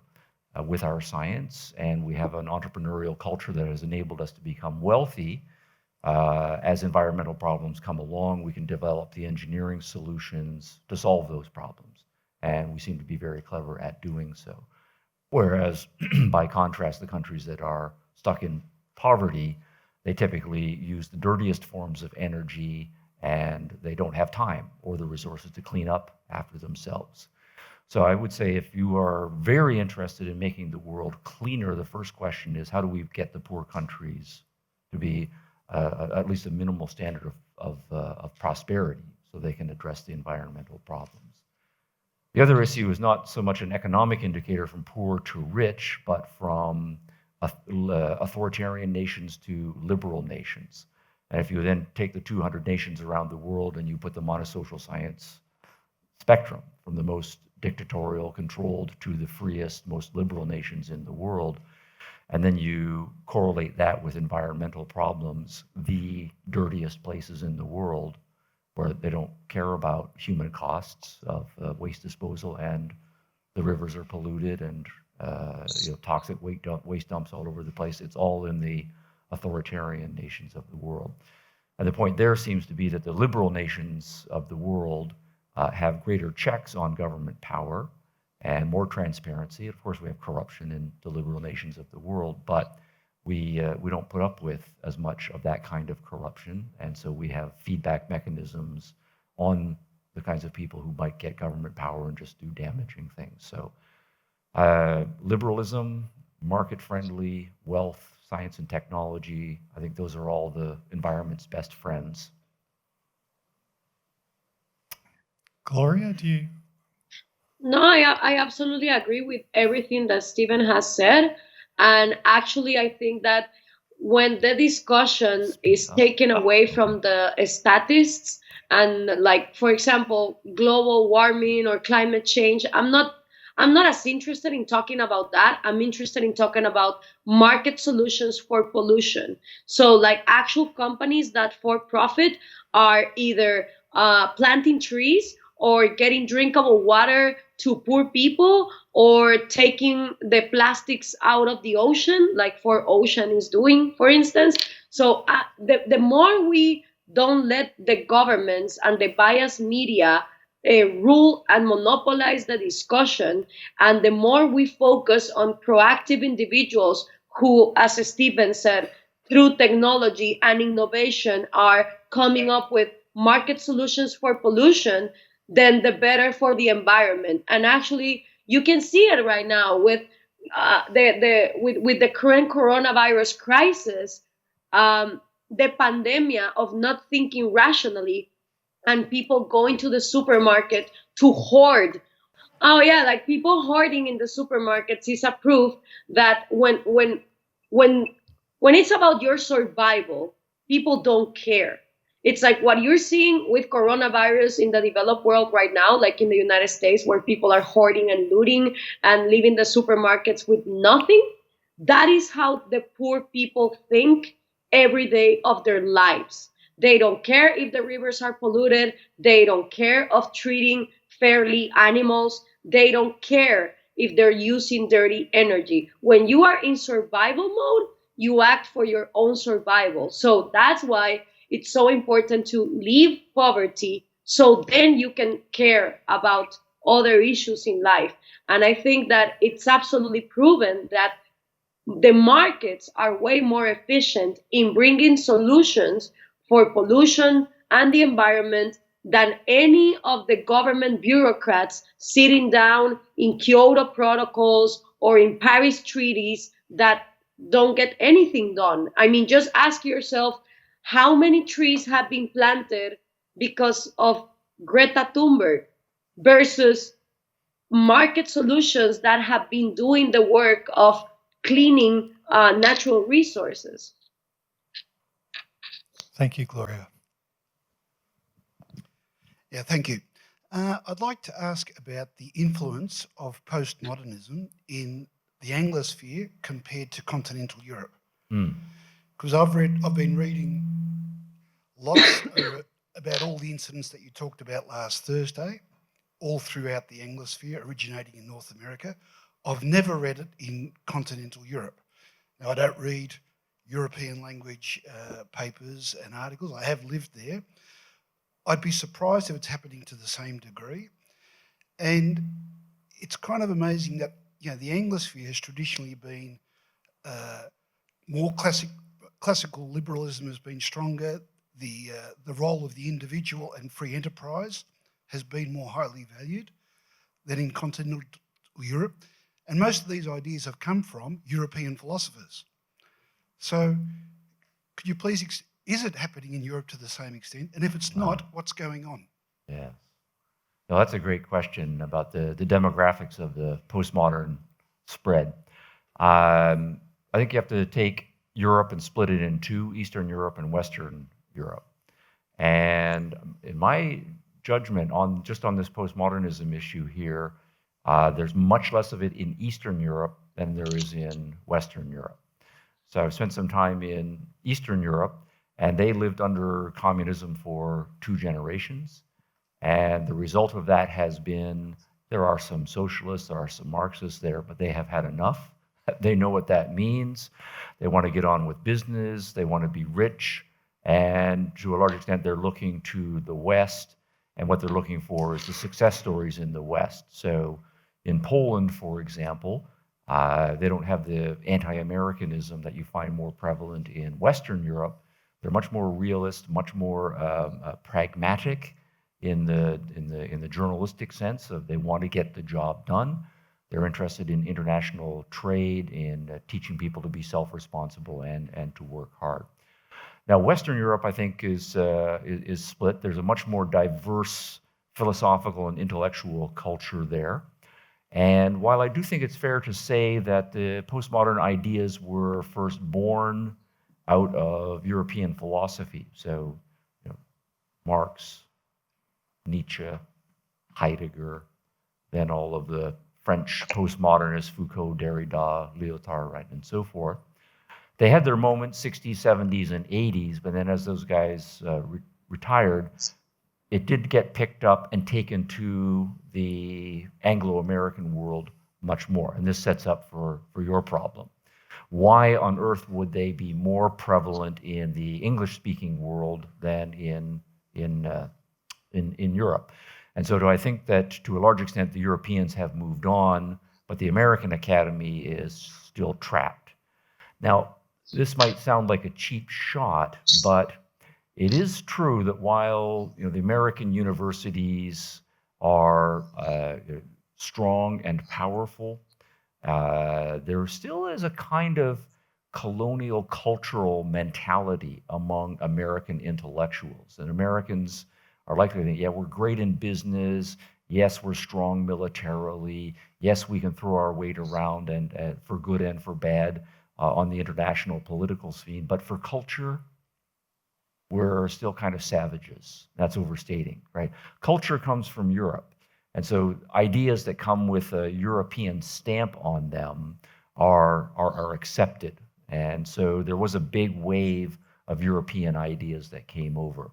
with our science and we have an entrepreneurial culture that has enabled us to become wealthy, as environmental problems come along, we can develop the engineering solutions to solve those problems. And we seem to be very clever at doing so. Whereas, by contrast, the countries that are stuck in poverty, they typically use the dirtiest forms of energy and they don't have time or the resources to clean up after themselves. So I would say if you are very interested in making the world cleaner, the first question is how do we get the poor countries to be at least a minimal standard of prosperity so they can address the environmental problems. The other issue is not so much an economic indicator from poor to rich, but from authoritarian nations to liberal nations. And if you then take the 200 nations around the world and you put them on a social science spectrum, from the most dictatorial, controlled, to the freest, most liberal nations in the world, and then you correlate that with environmental problems, the dirtiest places in the world, where they don't care about human costs of waste disposal, and the rivers are polluted, and toxic waste dumps all over the place. It's all in the authoritarian nations of the world. And the point there seems to be that the liberal nations of the world have greater checks on government power and more transparency. Of course, we have corruption in the liberal nations of the world, but we don't put up with as much of that kind of corruption, and so we have feedback mechanisms on the kinds of people who might get government power and just do damaging things. So liberalism, market-friendly, wealth, science and technology, I think those are all the environment's best friends. Gloria, do you? No, I absolutely agree with everything that Stephen has said. And actually, I think that when the discussion is taken away from the statistics and, like, for example, global warming or climate change, I'm not as interested in talking about that. I'm interested in talking about market solutions for pollution. So, like, actual companies that for profit are either planting trees or getting drinkable water to poor people, or taking the plastics out of the ocean, like for ocean is doing, for instance. So the more we don't let the governments and the biased media rule and monopolize the discussion, and the more we focus on proactive individuals who, as Stephen said, through technology and innovation are coming up with market solutions for pollution, then the better for the environment. And actually, you can see it right now with with the current coronavirus crisis, the pandemic of not thinking rationally, and people going to the supermarket to hoard. Oh yeah, like people hoarding in the supermarkets is a proof that when when it's about your survival, people don't care. It's like what you're seeing with coronavirus in the developed world right now, like in the United States, where people are hoarding and looting and leaving the supermarkets with nothing. That is how the poor people think every day of their lives. They don't care if the rivers are polluted. They don't care of treating fairly animals. They don't care if they're using dirty energy. When you are in survival mode, you act for your own survival. So that's why it's so important to leave poverty, so then you can care about other issues in life. And I think that it's absolutely proven that the markets are way more efficient in bringing solutions for pollution and the environment than any of the government bureaucrats sitting down in Kyoto protocols or in Paris treaties that don't get anything done. I mean, just ask yourself how many trees have been planted because of Greta Thunberg versus market solutions that have been doing the work of cleaning natural resources. Thank you, Gloria. Yeah, thank you. I'd like to ask about the influence of postmodernism in the Anglosphere compared to continental Europe. Because I've been reading lots about all the incidents that you talked about last Thursday, all throughout the Anglosphere, originating in North America. I've never read it in continental Europe. Now, I don't read European language papers and articles. I have lived there. I'd be surprised if it's happening to the same degree. And it's kind of amazing that, you know, the Anglosphere has traditionally been more classical liberalism has been stronger. The role of the individual and free enterprise has been more highly valued than in continental Europe. And most of these ideas have come from European philosophers. So could you please, is it happening in Europe to the same extent? And if it's not, what's going on? Yes. No, that's a great question about the demographics of the postmodern spread. I think you have to take Europe and split it in two, Eastern Europe and Western Europe. And in my judgment on just on this postmodernism issue here, there's much less of it in Eastern Europe than there is in Western Europe. So I've spent some time in Eastern Europe, and they lived under communism for 2 generations. And the result of that has been there are some socialists, there are some Marxists there, but they have had enough. They know what that means. They want to get on with business. They want to be rich. And to a large extent, they're looking to the West. And what they're looking for is the success stories in the West. So in Poland, for example, they don't have the anti-Americanism that you find more prevalent in Western Europe. They're much more realist, much more pragmatic in the journalistic sense of they want to get the job done. They're interested in international trade, in teaching people to be self-responsible and to work hard. Now, Western Europe, I think, is split. There's a much more diverse philosophical and intellectual culture there. And while I do think it's fair to say that the postmodern ideas were first born out of European philosophy, so Marx, Nietzsche, Heidegger, then all of the French postmodernists, Foucault, Derrida, Lyotard, right, and so forth. They had their moments, 60s, 70s, and 80s, but then as those guys retired, it did get picked up and taken to the Anglo-American world much more. And this sets up for your problem. Why on earth would they be more prevalent in the English-speaking world than in Europe? And so do I think that to a large extent the Europeans have moved on, but the American Academy is still trapped? Now, this might sound like a cheap shot, but it is true that while the American universities are strong and powerful, there still is a kind of colonial cultural mentality among American intellectuals. And Americans are likely to think, yeah, we're great in business. Yes, we're strong militarily. Yes, we can throw our weight around and for good and for bad on the international political scene. But for culture, we're still kind of savages. That's overstating, right? Culture comes from Europe. And so ideas that come with a European stamp on them are accepted. And so there was a big wave of European ideas that came over.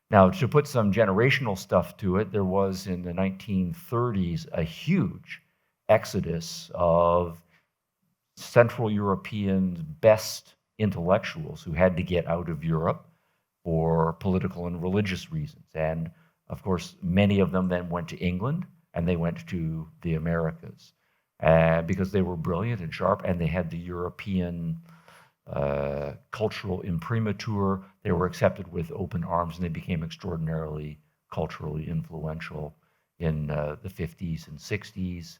Now, to put some generational stuff to it, there was in the 1930s a huge exodus of Central Europeans' best intellectuals who had to get out of Europe for political and religious reasons. And of course, many of them then went to England and they went to the Americas because they were brilliant and sharp and they had the European cultural imprimatur. They were accepted with open arms and they became extraordinarily culturally influential in the 50s and 60s.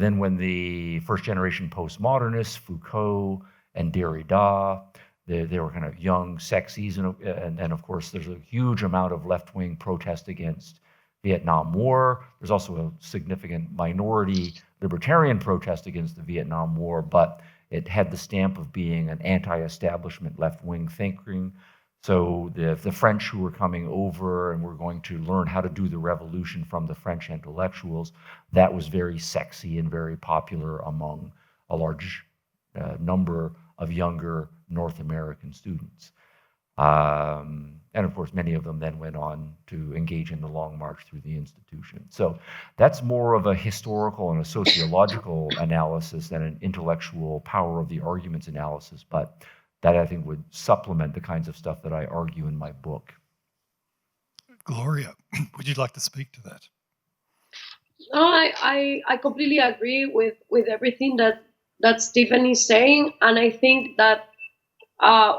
Then when the first generation postmodernists, Foucault and Derrida, they were kind of young sexies, and of course there's a huge amount of left-wing protest against Vietnam War. There's also a significant minority libertarian protest against the Vietnam War, but it had the stamp of being an anti-establishment left-wing thinking. So the French who were coming over and were going to learn how to do the revolution from the French intellectuals, that was very sexy and very popular among a large number of younger North American students. And of course, many of them then went on to engage in the Long March through the institution. So that's more of a historical and a sociological analysis than an intellectual power of the arguments analysis, but that I think would supplement the kinds of stuff that I argue in my book. Gloria, would you like to speak to that? No, I completely agree with everything that Stephen is saying, and I think that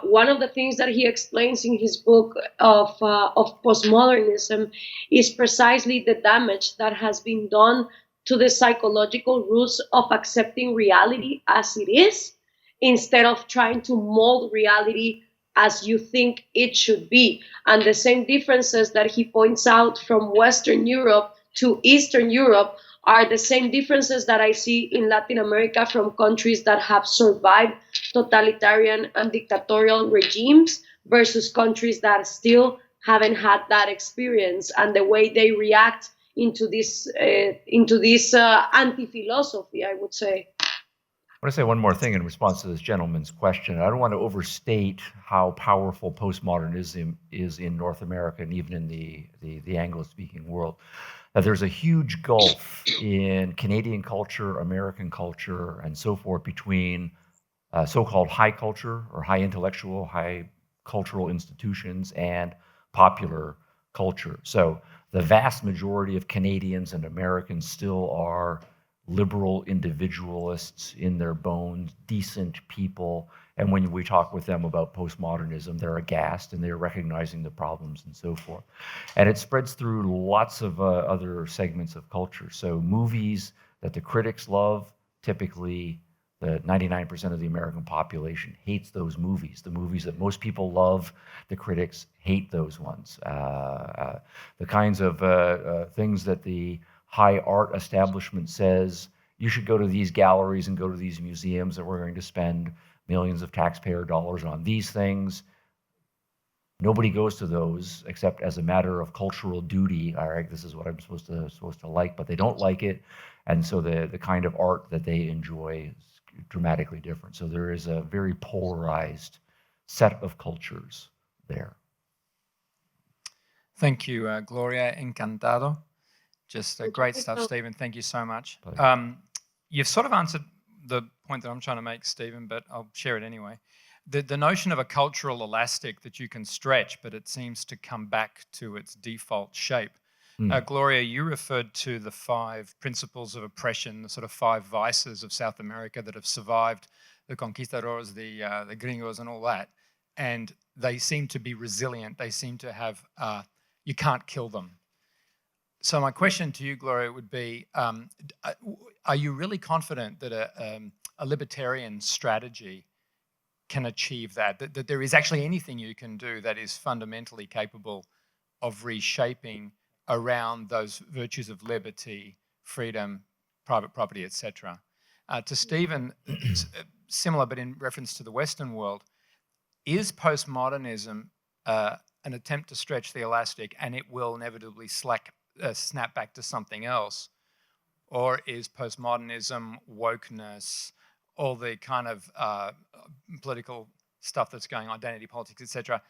one of the things that he explains in his book of postmodernism is precisely the damage that has been done to the psychological roots of accepting reality as it is, instead of trying to mold reality as you think it should be. And the same differences that he points out from Western Europe to Eastern Europe are the same differences that I see in Latin America from countries that have survived totalitarian and dictatorial regimes versus countries that still haven't had that experience, and the way they react into this anti-philosophy, I would say. I want to say one more thing in response to this gentleman's question. I don't want to overstate how powerful postmodernism is in North America and even in the Anglo-speaking world. There's a huge gulf in Canadian culture, American culture, and so forth between so-called high culture or high intellectual, high cultural institutions and popular culture. So the vast majority of Canadians and Americans still are liberal individualists in their bones, decent people. And when we talk with them about postmodernism, they're aghast and they're recognizing the problems and so forth. And it spreads through lots of other segments of culture. So movies that the critics love, typically the 99% of the American population hates those movies. The movies that most people love, the critics hate those ones. The kinds of things that the high art establishment says, you should go to these galleries and go to these museums, and we're going to spend millions of taxpayer dollars on these things. Nobody goes to those except as a matter of cultural duty. All right, this is what I'm supposed to like, but they don't like it. And so the kind of art that they enjoy is dramatically different. So there is a very polarized set of cultures there. Thank you, Gloria. Encantado. Just great stuff, Stephen. Thank you so much. You've sort of answered the point that I'm trying to make, Stephen, but I'll share it anyway. The notion of a cultural elastic that you can stretch, but it seems to come back to its default shape. Gloria, you referred to the 5 principles of oppression, the sort of 5 vices of South America that have survived the conquistadors, the gringos and all that. And they seem to be resilient. They seem to have, you can't kill them. So my question to you, Gloria, would be, are you really confident that a libertarian strategy can achieve that? That there is actually anything you can do that is fundamentally capable of reshaping around those virtues of liberty, freedom, private property, etc. To Stephen, similar but in reference to the Western world, is postmodernism an attempt to stretch the elastic and it will inevitably snap back to something else? Or is postmodernism, wokeness, all the kind of political stuff that's going on, identity politics, etc.,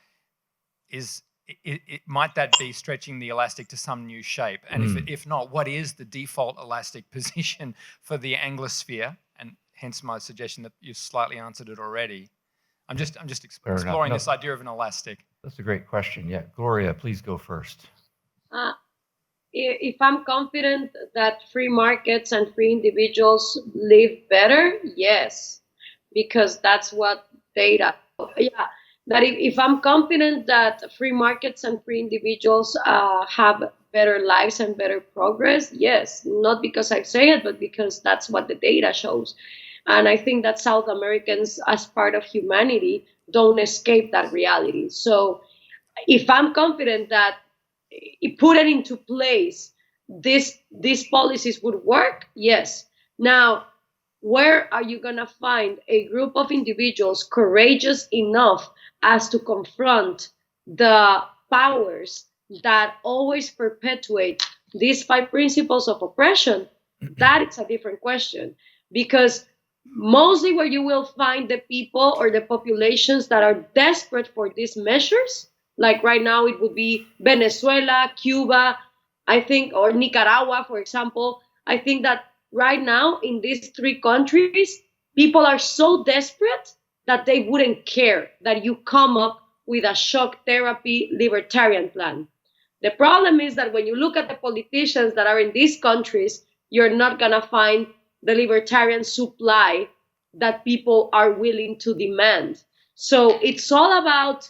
might that be stretching the elastic to some new shape? And if not, what is the default elastic position for the Anglosphere? And hence my suggestion that you slightly answered it already. I'm just exploring this idea of an elastic. That's a great question. Yeah, Gloria, please go first. If I'm confident that free markets and free individuals live better, yes, because that's what data. Yeah, that if I'm confident that free markets and free individuals have better lives and better progress, yes, not because I say it, but because that's what the data shows. And I think that South Americans, as part of humanity, don't escape that reality. So if I'm confident that put it into place, these policies would work, yes. Now, where are you going to find a group of individuals courageous enough as to confront the powers that always perpetuate these 5 principles of oppression? That is a different question, because mostly where you will find the people or the populations that are desperate for these measures, like right now it would be Venezuela, Cuba, I think, or Nicaragua, for example. I think that right now in these 3 countries, people are so desperate that they wouldn't care that you come up with a shock therapy libertarian plan. The problem is that when you look at the politicians that are in these countries, you're not going to find the libertarian supply that people are willing to demand. So it's all about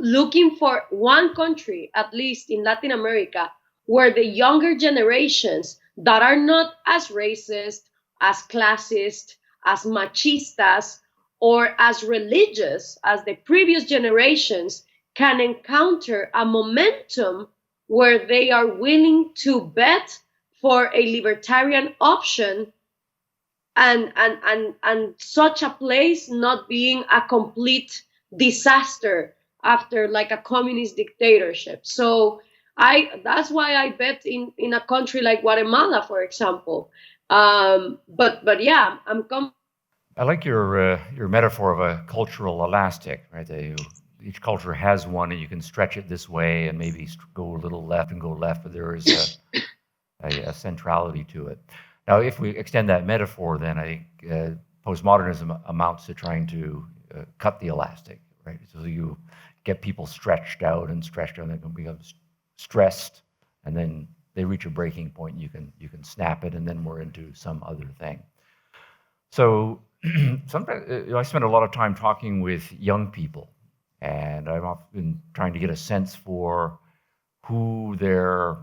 looking for one country, at least in Latin America, where the younger generations that are not as racist, as classist, as machistas, or as religious as the previous generations can encounter a momentum where they are willing to bet for a libertarian option, and such a place not being a complete disaster after like a communist dictatorship. So that's why I bet in a country like Guatemala, for example. But yeah, I like your metaphor of a cultural elastic, right? Each culture has one, and you can stretch it this way and maybe go a little left and go left, but there is a centrality to it. Now, if we extend that metaphor, then I think postmodernism amounts to trying to cut the elastic, right? So you get people stretched out, and they can become stressed, and then they reach a breaking point. And you can snap it, and then we're into some other thing. So sometimes I spend a lot of time talking with young people, and I'm often trying to get a sense for who their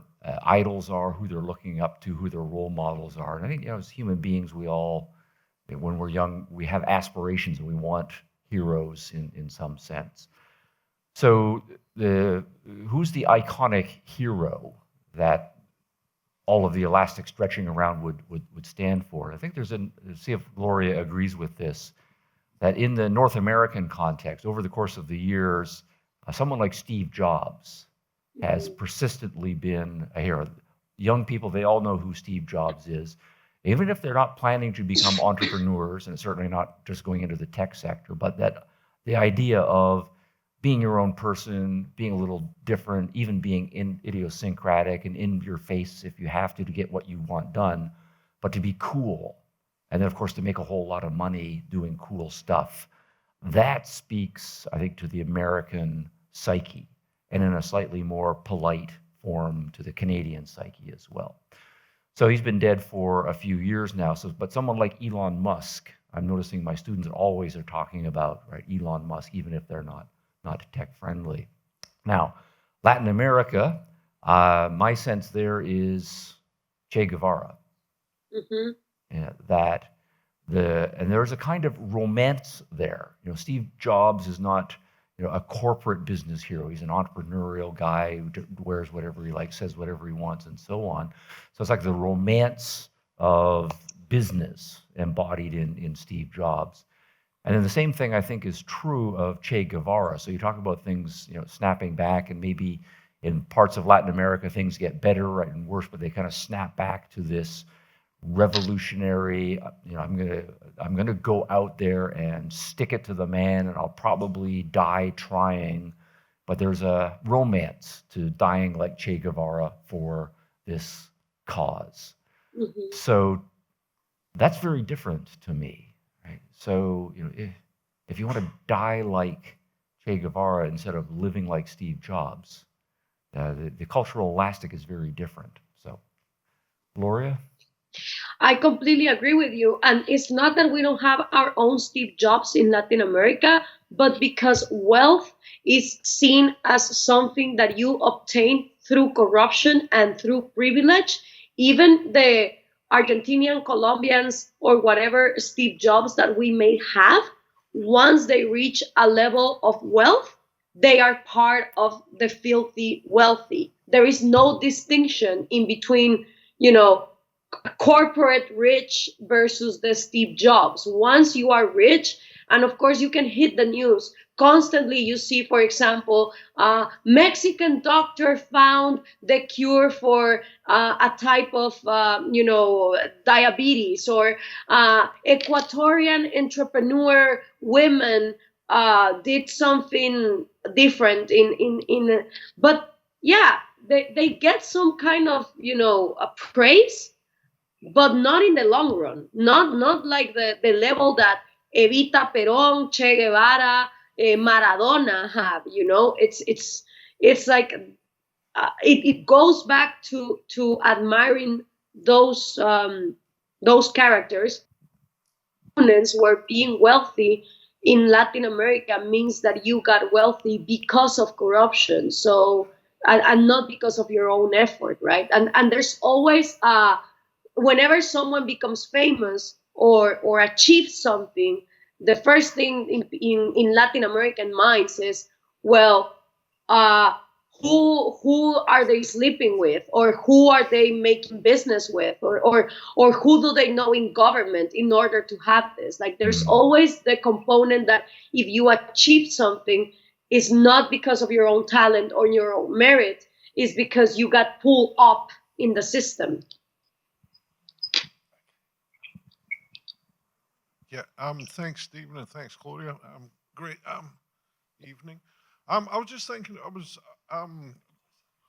idols are, who they're looking up to, who their role models are. And I think, as human beings, we all, when we're young, we have aspirations and we want heroes in some sense. So who's the iconic hero that all of the elastic stretching around would stand for? I think see if Gloria agrees with this, that in the North American context, over the course of the years, someone like Steve Jobs has persistently been a hero. Young people, they all know who Steve Jobs is. Even if they're not planning to become entrepreneurs, and certainly not just going into the tech sector, but that the idea of being your own person, being a little different, even being idiosyncratic and in your face if you have to get what you want done, but to be cool. And then, of course, to make a whole lot of money doing cool stuff. That speaks, I think, to the American psyche, and in a slightly more polite form to the Canadian psyche as well. So he's been dead for a few years now. But someone like Elon Musk, I'm noticing my students always are talking about, right, Elon Musk, even if they're not tech friendly. Now, Latin America, my sense there is Che Guevara. And there's a kind of romance there. Steve Jobs is not a corporate business hero. He's an entrepreneurial guy who wears whatever he likes, says whatever he wants, and so on. So it's like the romance of business embodied in Steve Jobs. And then the same thing, I think, is true of Che Guevara. So you talk about things, snapping back, and maybe in parts of Latin America, things get better, right, and worse, but they kind of snap back to this revolutionary, I'm gonna go out there and stick it to the man, and I'll probably die trying. But there's a romance to dying like Che Guevara for this cause. So that's very different to me. So, if you want to die like Che Guevara instead of living like Steve Jobs, the cultural elastic is very different. So, Gloria? I completely agree with you. And it's not that we don't have our own Steve Jobs in Latin America, but because wealth is seen as something that you obtain through corruption and through privilege, even the Argentinian, Colombians, or whatever Steve Jobs that we may have, once they reach a level of wealth, they are part of the filthy wealthy. There is no distinction in between, corporate rich versus the Steve Jobs. Once you are rich, and of course you can hit the news constantly, you see, for example, Mexican doctor found the cure for a type of diabetes, or Ecuadorian entrepreneur women did something different in but yeah, they get some kind of praise, but not in the long run. Not like the level that Evita Perón, Che Guevara, Maradona have. It's like it goes back to admiring those characters. Where being wealthy in Latin America means that you got wealthy because of corruption. So and not because of your own effort, right? And there's always whenever someone becomes famous or achieves something, the first thing in Latin American minds is, well, who are they sleeping with, or who are they making business with, or who do they know in government in order to have this. Like, there's always the component that if you achieve something, it's not because of your own talent or your own merit, it's because you got pulled up in the system. Yeah. Thanks, Stephen, and thanks, Gloria. Great. Evening. I was just thinking.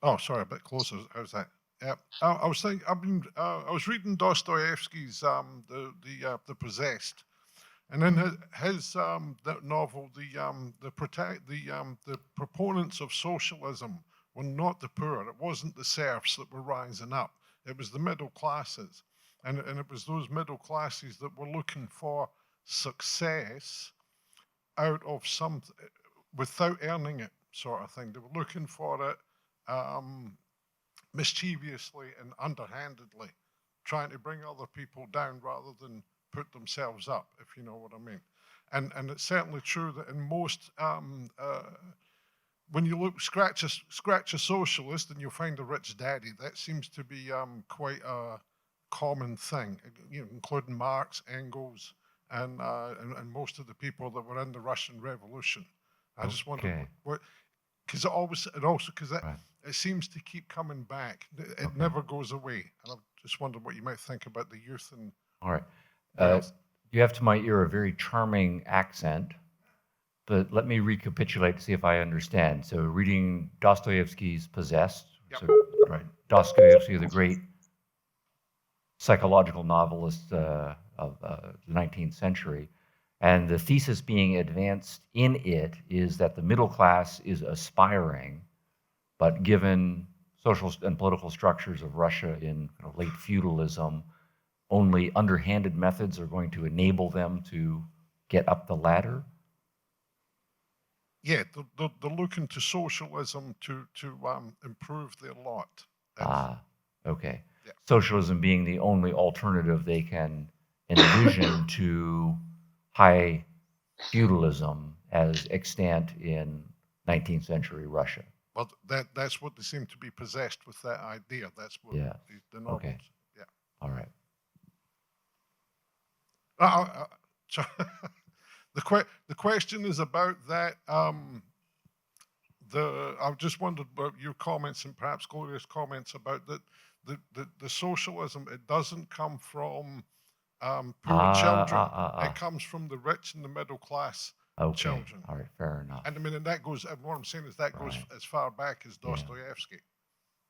Oh, sorry, a bit closer. How's that? Yeah. I was thinking. I was reading Dostoevsky's the Possessed, and in his that novel, the proponents of socialism were not the poor. It wasn't the serfs that were rising up. It was the middle classes, and it was those middle classes that were looking for success out of something without earning it, sort of thing. They were looking for it mischievously and underhandedly, trying to bring other people down rather than put themselves up, if you know what I mean. And it's certainly true that in most, when you scratch a socialist and you'll find a rich daddy, that seems to be quite a common thing, including Marx, Engels, and most of the people that were in the Russian Revolution. I just wonder what, because it seems to keep coming back. It never goes away. And I just wondered what you might think about the youth and. All right. You have to my ear a very charming accent, but let me recapitulate to see if I understand. So, reading Dostoevsky's Possessed, Yep. So, right? Dostoevsky, the great psychological novelist of the 19th century. And the thesis being advanced in it is that the middle class is aspiring, but given social and political structures of Russia in kind of late feudalism, only underhanded methods are going to enable them to get up the ladder? Yeah, they're looking to socialism to improve their lot. Okay. Yeah. Socialism being the only alternative they can envision to high feudalism as extant in 19th century Russia. Well, that's what they seem to be possessed with, that idea. That's what the novels. Okay. Yeah. All right. So the question is about that. I just wondered about your comments and perhaps Gloria's comments about that. The socialism, it doesn't come from poor children. It comes from the rich and the middle class children. All right, fair enough. And I mean, and that goes. And what I'm saying is that goes as far back as Dostoevsky.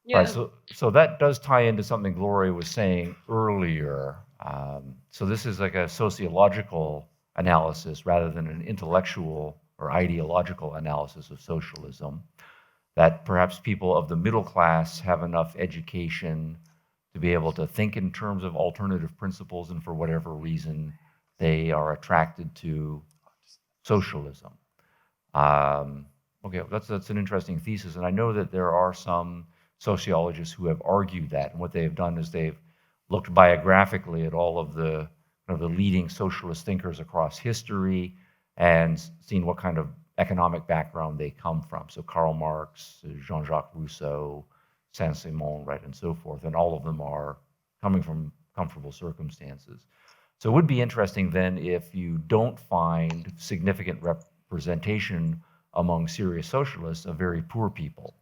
Yeah. Right. So that does tie into something Gloria was saying earlier. So this is like a sociological analysis rather than an intellectual or ideological analysis of socialism. That perhaps people of the middle class have enough education to be able to think in terms of alternative principles, and for whatever reason, they are attracted to socialism. Okay, that's an interesting thesis, and I know that there are some sociologists who have argued that, and what they have done is they've looked biographically at all of the leading socialist thinkers across history and seen what kind of economic background they come from. So Karl Marx, Jean-Jacques Rousseau, Saint-Simon, right, and so forth, and all of them are coming from comfortable circumstances. So it would be interesting then if you don't find significant representation among serious socialists of very poor people,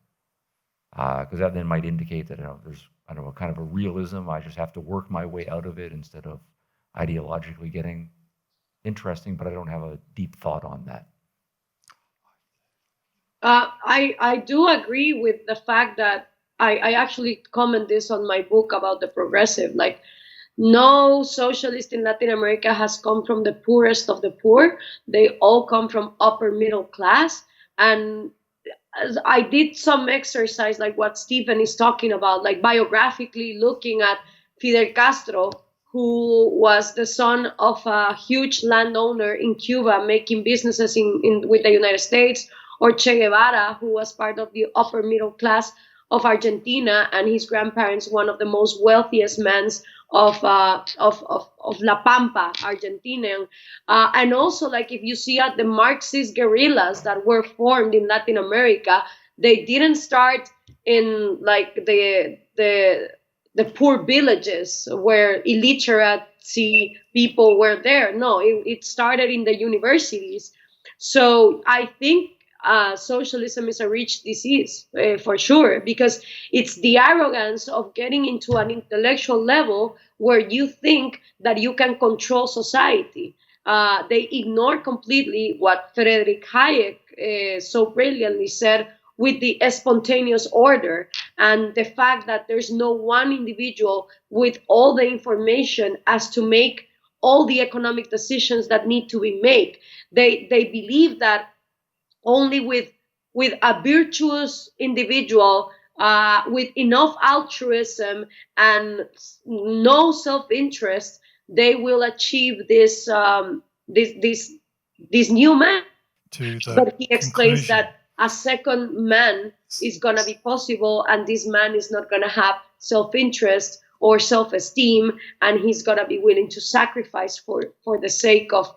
because that then might indicate that there's a kind of a realism. I just have to work my way out of it instead of ideologically getting interesting, but I don't have a deep thought on that. I do agree with the fact that I actually comment this on my book about the progressive. Like, no socialist in Latin America has come from the poorest of the poor. They all come from upper middle class. And I did some exercise like what Stephen is talking about, like biographically looking at Fidel Castro, who was the son of a huge landowner in Cuba making businesses with the United States, or Che Guevara, who was part of the upper middle class of Argentina, and his grandparents, one of the most wealthiest men of La Pampa, Argentinian. And also, like, if you see at the Marxist guerrillas that were formed in Latin America, They didn't start in like the poor villages where illiteracy people were there. No, it started in the universities. So I think socialism is a rich disease for sure, because it's the arrogance of getting into an intellectual level where you think that you can control society. They ignore completely what Friedrich Hayek so brilliantly said with the spontaneous order, and the fact that there's no one individual with all the information as to make all the economic decisions that need to be made. They believe that only with a virtuous individual with enough altruism and no self-interest, they will achieve this new man. To the But he explains conclusion. that a second man is going to be possible, and this man is not going to have self-interest or self-esteem, and he's going to be willing to sacrifice for the sake of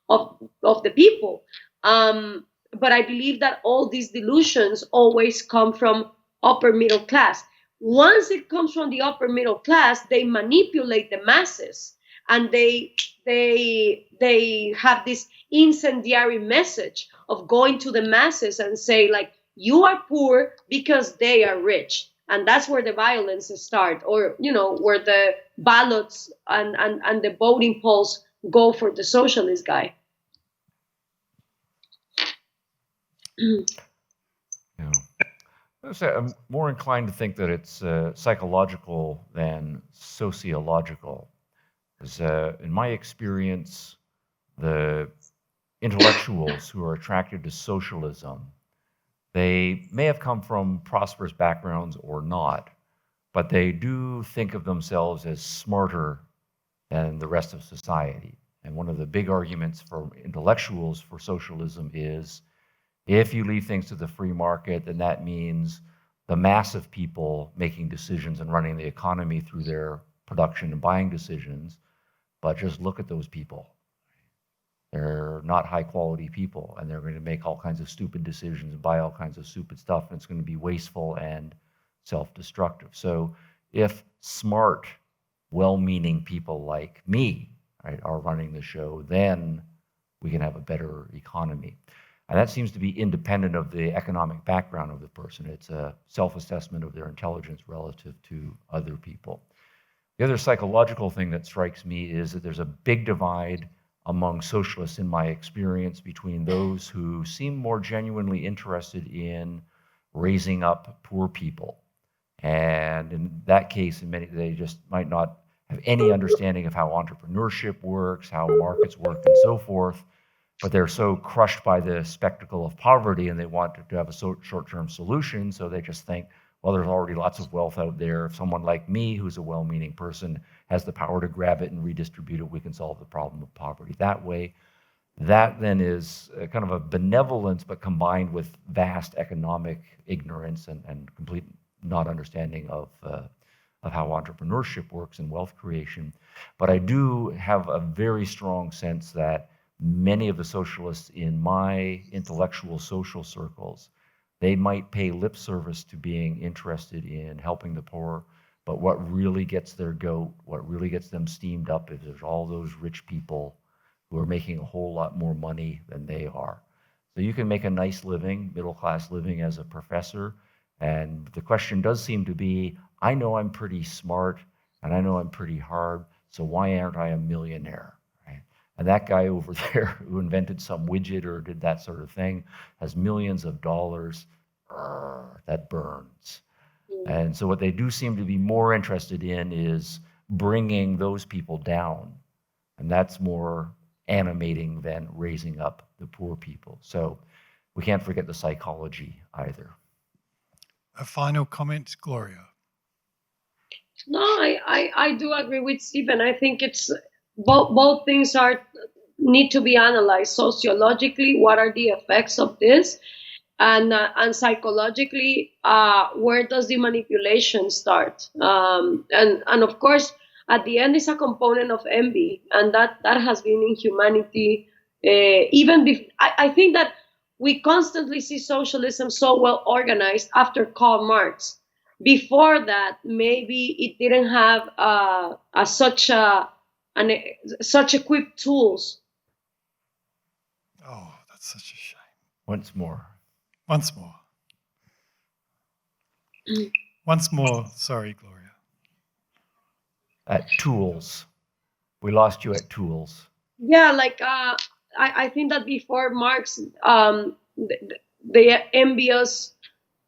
the people. But I believe that all these delusions always come from upper middle class. Once it comes from the upper middle class, they manipulate the masses, and they have this incendiary message of going to the masses and say, like, you are poor because they are rich. And that's where the violence start, or where the ballots and the voting polls go for the socialist guy. Yeah. I'm more inclined to think that it's psychological than sociological. Because in my experience, the intellectuals who are attracted to socialism, they may have come from prosperous backgrounds or not, but they do think of themselves as smarter than the rest of society. And one of the big arguments for intellectuals for socialism is, if you leave things to the free market, then that means the mass of people making decisions and running the economy through their production and buying decisions. But just look at those people. They're not high quality people, and they're going to make all kinds of stupid decisions and buy all kinds of stupid stuff, and it's going to be wasteful and self-destructive. So if smart, well-meaning people like me, right, are running the show, then we can have a better economy. And that seems to be independent of the economic background of the person. It's a self-assessment of their intelligence relative to other people. The other psychological thing that strikes me is that there's a big divide among socialists, in my experience, between those who seem more genuinely interested in raising up poor people. And in that case, they just might not have any understanding of how entrepreneurship works, how markets work, and so forth. But they're so crushed by the spectacle of poverty, and they want to have a short-term solution, so they just think, well, there's already lots of wealth out there. If someone like me, who's a well-meaning person, has the power to grab it and redistribute it, we can solve the problem of poverty that way. That then is kind of a benevolence, but combined with vast economic ignorance and complete not understanding of how entrepreneurship works and wealth creation. But I do have a very strong sense that many of the socialists in my intellectual social circles, they might pay lip service to being interested in helping the poor, but what really gets their goat, what really gets them steamed up, is there's all those rich people who are making a whole lot more money than they are. So you can make a nice living, middle-class living as a professor, and the question does seem to be, I know I'm pretty smart, and I know I'm pretty hard, so why aren't I a millionaire? And that guy over there who invented some widget or did that sort of thing has millions of dollars. That burns. And so what they do seem to be more interested in is bringing those people down. And that's more animating than raising up the poor people. So we can't forget the psychology either. A final comment, Gloria? No, I do agree with Stephen. I think it's both things need to be analyzed sociologically. What are the effects of this, and psychologically, where does the manipulation start? And of course, at the end, is a component of envy, and that has been in humanity even before. I think that we constantly see socialism so well organized after Karl Marx. Before that, maybe it didn't have such equipped tools. Oh, that's such a shame. Once more. Once more. Once more. Sorry, Gloria. At tools. We lost you at tools. Yeah, like I think that before Marx, the envious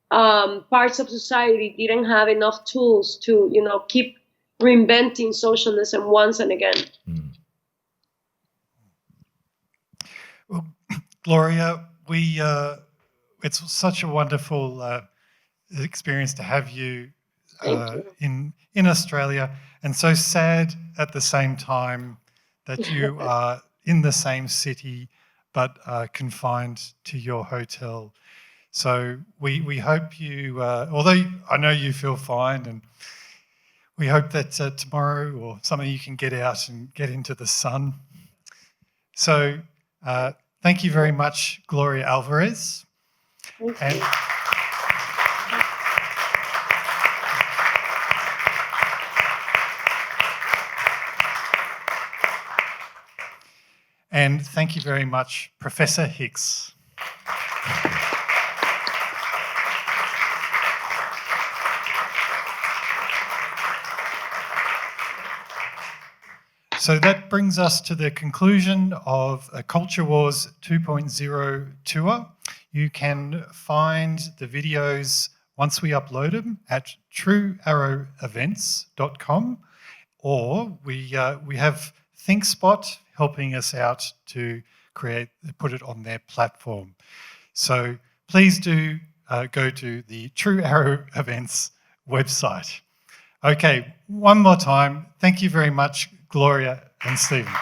parts of society didn't have enough tools to, keep reinventing socialism once and again. Well, Gloria, it's such a wonderful experience to have you, in Australia, and so sad at the same time that you are in the same city but confined to your hotel. So we hope you, although I know you feel fine, and we hope that tomorrow or something you can get out and get into the sun. So thank you very much, Gloria Alvarez. Thank you. And thank you very much, Professor Hicks. So that brings us to the conclusion of a Culture Wars 2.0 tour. You can find the videos once we upload them at truearrowevents.com, or we have ThinkSpot helping us out to put it on their platform. So please do go to the True Arrow Events website. Okay, one more time. Thank you very much, Gloria and Stephen.